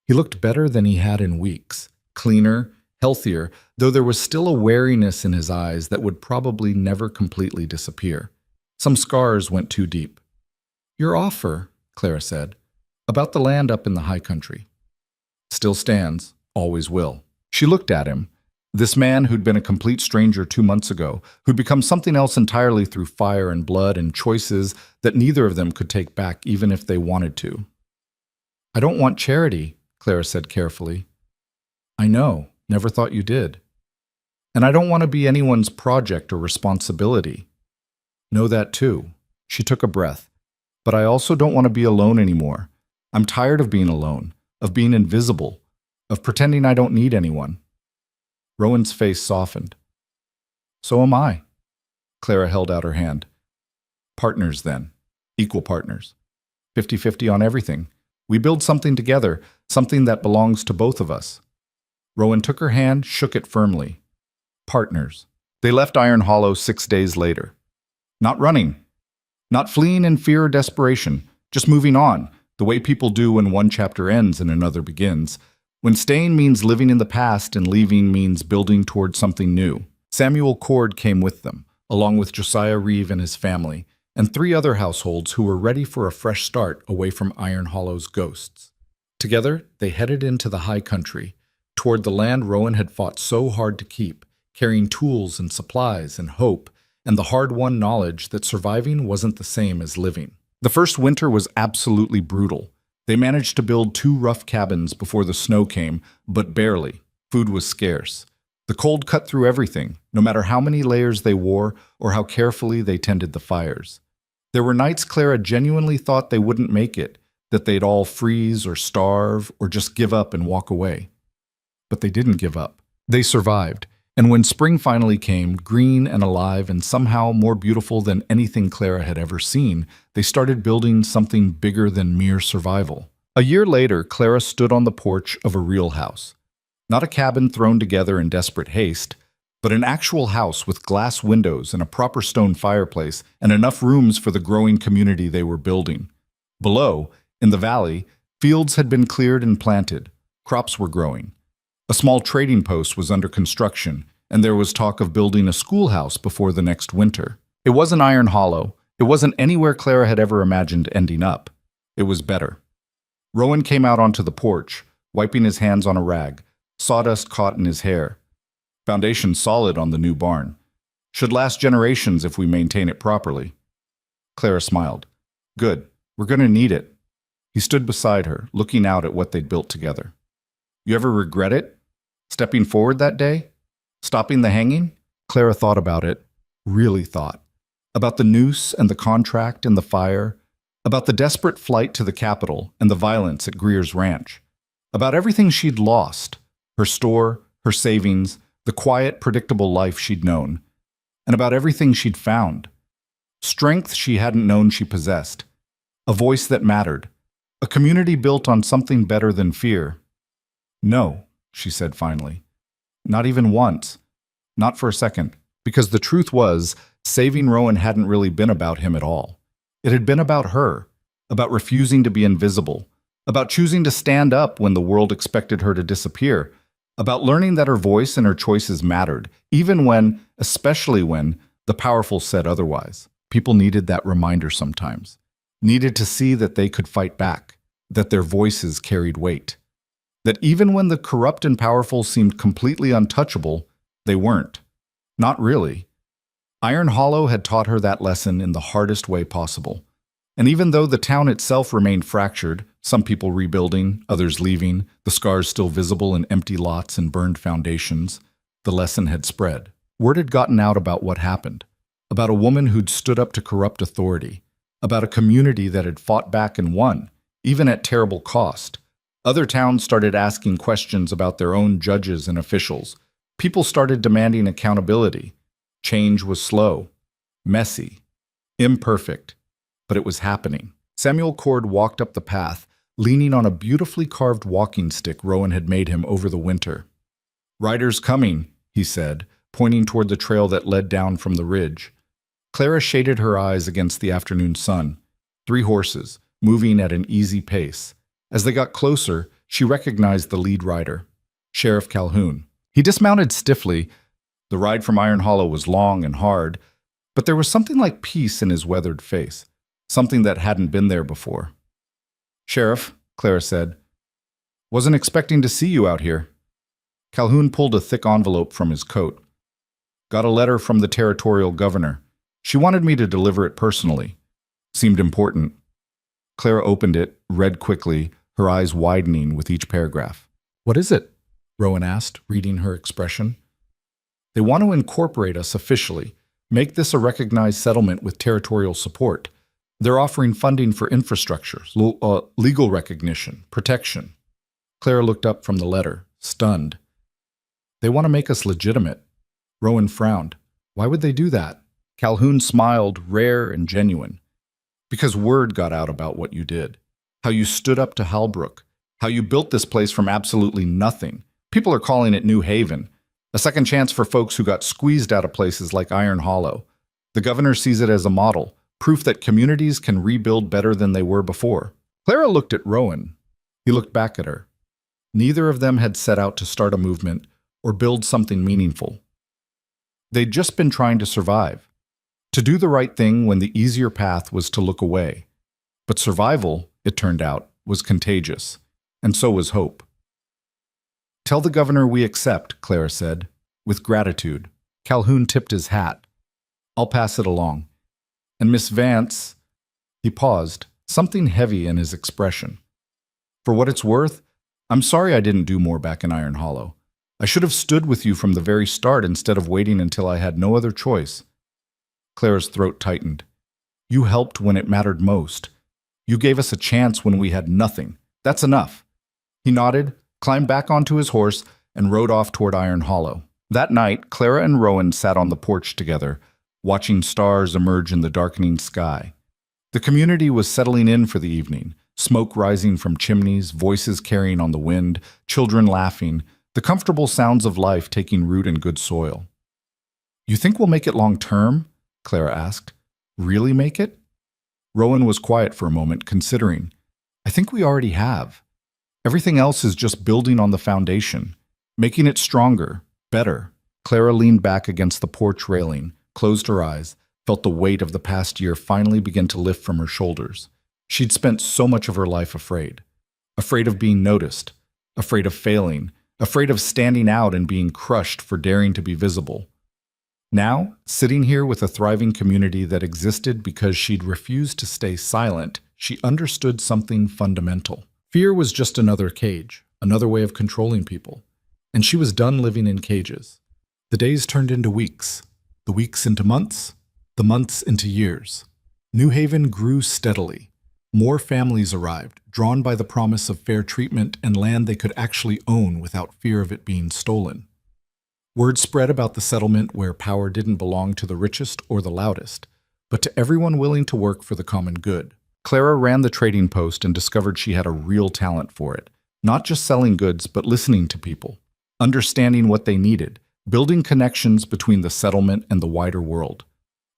He looked better than he had in weeks, cleaner, healthier, though there was still a wariness in his eyes that would probably never completely disappear. Some scars went too deep. "Your offer," Clara said, "about the land up in the high country. Still stands, always will." She looked at him, this man who'd been a complete stranger 2 months ago, who'd become something else entirely through fire and blood and choices that neither of them could take back even if they wanted to. "I don't want charity," Clara said carefully. "I know, never thought you did. And I don't want to be anyone's project or responsibility. Know that too." She took a breath. "But I also don't want to be alone anymore. I'm tired of being alone, of being invisible, of pretending I don't need anyone." Rowan's face softened. "So am I." Clara held out her hand. "Partners, then. Equal partners. 50-50 on everything. We build something together, something that belongs to both of us." Rowan took her hand, shook it firmly. Partners. They left Iron Hollow 6 days later. Not running. Not fleeing in fear or desperation. Just moving on, the way people do when one chapter ends and another begins. When staying means living in the past and leaving means building towards something new. Samuel Cord came with them, along with Josiah Reeve and his family, and 3 other households who were ready for a fresh start away from Iron Hollow's ghosts. Together, they headed into the high country, toward the land Rowan had fought so hard to keep, carrying tools and supplies and hope, and the hard-won knowledge that surviving wasn't the same as living. The first winter was absolutely brutal. They managed to build 2 rough cabins before the snow came, but barely. Food was scarce. The cold cut through everything, no matter how many layers they wore or how carefully they tended the fires. There were nights Clara genuinely thought they wouldn't make it, that they'd all freeze or starve or just give up and walk away. But they didn't give up. They survived. And when spring finally came, green and alive and somehow more beautiful than anything Clara had ever seen, they started building something bigger than mere survival. A year later, Clara stood on the porch of a real house. Not a cabin thrown together in desperate haste, but an actual house with glass windows and a proper stone fireplace and enough rooms for the growing community they were building. Below, in the valley, fields had been cleared and planted. Crops were growing. A small trading post was under construction, and there was talk of building a schoolhouse before the next winter. It wasn't Iron Hollow. It wasn't anywhere Clara had ever imagined ending up. It was better. Rowan came out onto the porch, wiping his hands on a rag, sawdust caught in his hair. Foundation solid on the new barn. Should last generations if we maintain it properly. Clara smiled. "Good. We're going to need it." He stood beside her, looking out at what they'd built together. "You ever regret it? Stepping forward that day? Stopping the hanging?" Clara thought about it, really thought. About the noose and the contract and the fire. About the desperate flight to the capital and the violence at Greer's ranch. About everything she'd lost. Her store, her savings, the quiet, predictable life she'd known. And about everything she'd found. Strength she hadn't known she possessed. A voice that mattered. A community built on something better than fear. "No," she said finally. "Not even once. Not for a second." Because the truth was, saving Rowan hadn't really been about him at all. It had been about her, about refusing to be invisible, about choosing to stand up when the world expected her to disappear, about learning that her voice and her choices mattered, even when, especially when, the powerful said otherwise. People needed that reminder sometimes. Needed to see that they could fight back, that their voices carried weight. That even when the corrupt and powerful seemed completely untouchable, they weren't. Not really. Iron Hollow had taught her that lesson in the hardest way possible. And even though the town itself remained fractured, some people rebuilding, others leaving, the scars still visible in empty lots and burned foundations, the lesson had spread. Word had gotten out about what happened, about a woman who'd stood up to corrupt authority, about a community that had fought back and won, even at terrible cost. Other towns started asking questions about their own judges and officials. People started demanding accountability. Change was slow, messy, imperfect, but it was happening. Samuel Cord walked up the path, leaning on a beautifully carved walking stick Rowan had made him over the winter. "Riders coming," he said, pointing toward the trail that led down from the ridge. Clara shaded her eyes against the afternoon sun. 3 horses, moving at an easy pace. As they got closer, she recognized the lead rider, Sheriff Calhoun. He dismounted stiffly. The ride from Iron Hollow was long and hard, but there was something like peace in his weathered face, something that hadn't been there before. "Sheriff," Clara said, "wasn't expecting to see you out here." Calhoun pulled a thick envelope from his coat. "Got a letter from the territorial governor. She wanted me to deliver it personally. Seemed important." Clara opened it, read quickly, her eyes widening with each paragraph. "What is it?" Rowan asked, reading her expression. "They want to incorporate us officially, make this a recognized settlement with territorial support. They're offering funding for infrastructure, legal recognition, protection." Clara looked up from the letter, stunned. "They want to make us legitimate." Rowan frowned. "Why would they do that?" Calhoun smiled, rare and genuine. "Because word got out about what you did. How you stood up to Halbrook. How you built this place from absolutely nothing. People are calling it New Haven. A second chance for folks who got squeezed out of places like Iron Hollow. The governor sees it as a model, proof that communities can rebuild better than they were before." Clara looked at Rowan. He looked back at her. Neither of them had set out to start a movement or build something meaningful. They'd just been trying to survive. To do the right thing when the easier path was to look away. But survival, it turned out, was contagious, and so was hope. "Tell the governor we accept," Clara said, with gratitude. Calhoun tipped his hat. "I'll pass it along. And Miss Vance..." He paused, something heavy in his expression. "For what it's worth, I'm sorry I didn't do more back in Iron Hollow. I should have stood with you from the very start instead of waiting until I had no other choice." Clara's throat tightened. "You helped when it mattered most. You gave us a chance when we had nothing. That's enough." He nodded, climbed back onto his horse, and rode off toward Iron Hollow. That night, Clara and Rowan sat on the porch together, watching stars emerge in the darkening sky. The community was settling in for the evening, smoke rising from chimneys, voices carrying on the wind, children laughing, the comfortable sounds of life taking root in good soil. "You think we'll make it long term?" Clara asked. "Really make it?" Rowan was quiet for a moment, considering. "I think we already have. Everything else is just building on the foundation, making it stronger, better." Clara leaned back against the porch railing, closed her eyes, felt the weight of the past year finally begin to lift from her shoulders. She'd spent so much of her life afraid. Afraid of being noticed, afraid of failing, afraid of standing out and being crushed for daring to be visible. Now, sitting here with a thriving community that existed because she'd refused to stay silent, she understood something fundamental. Fear was just another cage, another way of controlling people. And she was done living in cages. The days turned into weeks, the weeks into months, the months into years. New Haven grew steadily. More families arrived, drawn by the promise of fair treatment and land they could actually own without fear of it being stolen. Word spread about the settlement where power didn't belong to the richest or the loudest, but to everyone willing to work for the common good. Clara ran the trading post and discovered she had a real talent for it, not just selling goods, but listening to people, understanding what they needed, building connections between the settlement and the wider world.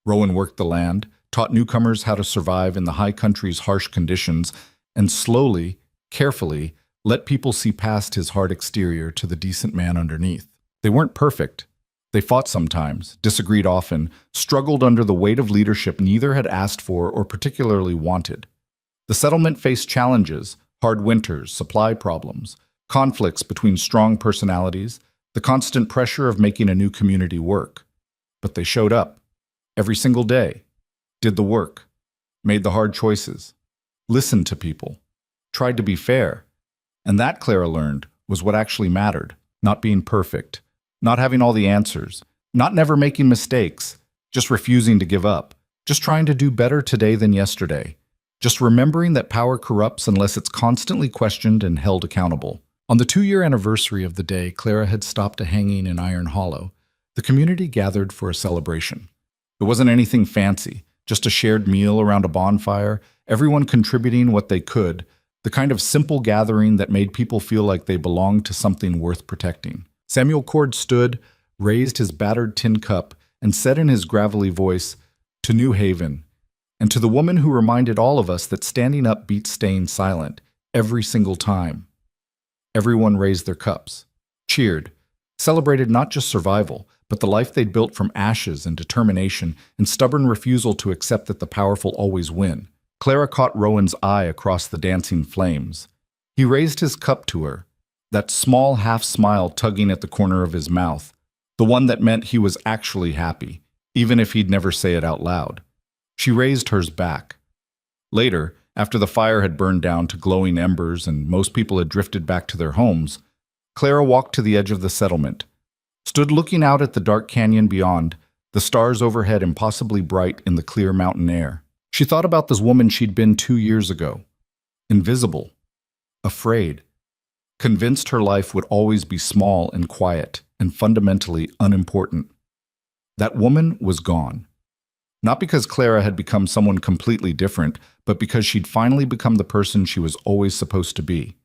Rowan worked the land, taught newcomers how to survive in the high country's harsh conditions, and slowly, carefully, let people see past his hard exterior to the decent man underneath. They weren't perfect. They fought sometimes, disagreed often, struggled under the weight of leadership neither had asked for or particularly wanted. The settlement faced challenges, hard winters, supply problems, conflicts between strong personalities, the constant pressure of making a new community work. But they showed up, every single day, did the work, made the hard choices, listened to people, tried to be fair. And that, Clara learned, was what actually mattered, not being perfect, not having all the answers, not never making mistakes, just refusing to give up, just trying to do better today than yesterday, just remembering that power corrupts unless it's constantly questioned and held accountable. On the 2-year anniversary of the day Clara had stopped a hanging in Iron Hollow, the community gathered for a celebration. It wasn't anything fancy, just a shared meal around a bonfire, everyone contributing what they could, the kind of simple gathering that made people feel like they belonged to something worth protecting. Samuel Cord stood, raised his battered tin cup, and said in his gravelly voice, "To New Haven," and to the woman who reminded all of us that standing up beats staying silent, every single time. Everyone raised their cups, cheered, celebrated not just survival, but the life they'd built from ashes and determination and stubborn refusal to accept that the powerful always win. Clara caught Rowan's eye across the dancing flames. He raised his cup to her, that small half-smile tugging at the corner of his mouth, the one that meant he was actually happy, even if he'd never say it out loud. She raised hers back. Later, after the fire had burned down to glowing embers and most people had drifted back to their homes, Clara walked to the edge of the settlement, stood looking out at the dark canyon beyond, the stars overhead impossibly bright in the clear mountain air. She thought about this woman she'd been 2 years ago, invisible, afraid, convinced her life would always be small and quiet and fundamentally unimportant. That woman was gone. Not because Clara had become someone completely different, but because she'd finally become the person she was always supposed to be.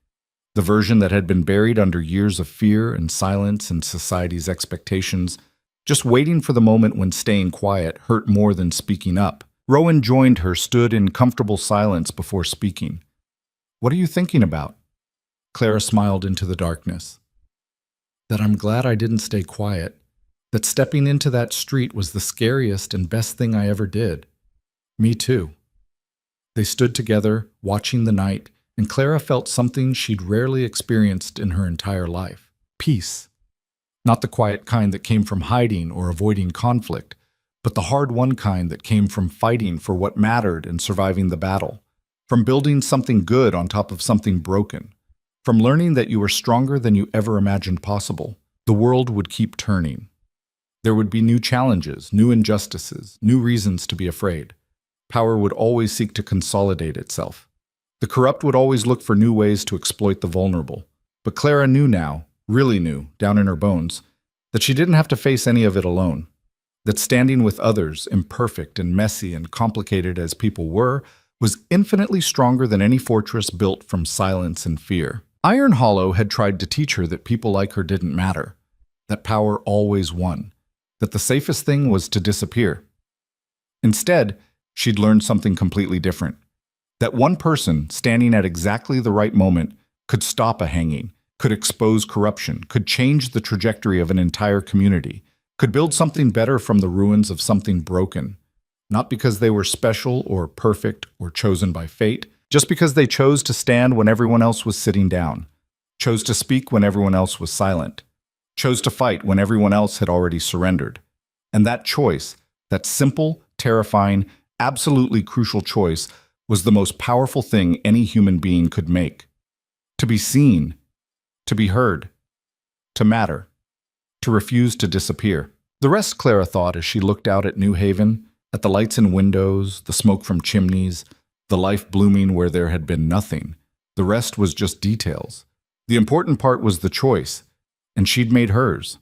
The version that had been buried under years of fear and silence and society's expectations, just waiting for the moment when staying quiet hurt more than speaking up. Rowan joined her, stood in comfortable silence before speaking. "What are you thinking about?" Clara smiled into the darkness. "That I'm glad I didn't stay quiet. That stepping into that street was the scariest and best thing I ever did." "Me too." They stood together, watching the night, and Clara felt something she'd rarely experienced in her entire life. Peace. Not the quiet kind that came from hiding or avoiding conflict, but the hard-won kind that came from fighting for what mattered and surviving the battle, from building something good on top of something broken, from learning that you were stronger than you ever imagined possible. The world would keep turning. There would be new challenges, new injustices, new reasons to be afraid. Power would always seek to consolidate itself. The corrupt would always look for new ways to exploit the vulnerable. But Clara knew now, really knew, down in her bones, that she didn't have to face any of it alone. That standing with others, imperfect and messy and complicated as people were, was infinitely stronger than any fortress built from silence and fear. Iron Hollow had tried to teach her that people like her didn't matter, that power always won, that the safest thing was to disappear. Instead, she'd learned something completely different. That one person, standing at exactly the right moment, could stop a hanging, could expose corruption, could change the trajectory of an entire community, could build something better from the ruins of something broken, not because they were special or perfect or chosen by fate, just because they chose to stand when everyone else was sitting down, chose to speak when everyone else was silent, chose to fight when everyone else had already surrendered. And that choice, that simple, terrifying, absolutely crucial choice, was the most powerful thing any human being could make. To be seen, to be heard, to matter, to refuse to disappear. The rest, Clara thought as she looked out at New Haven, at the lights in windows, the smoke from chimneys, the life blooming where there had been nothing. The rest was just details. The important part was the choice, and she'd made hers.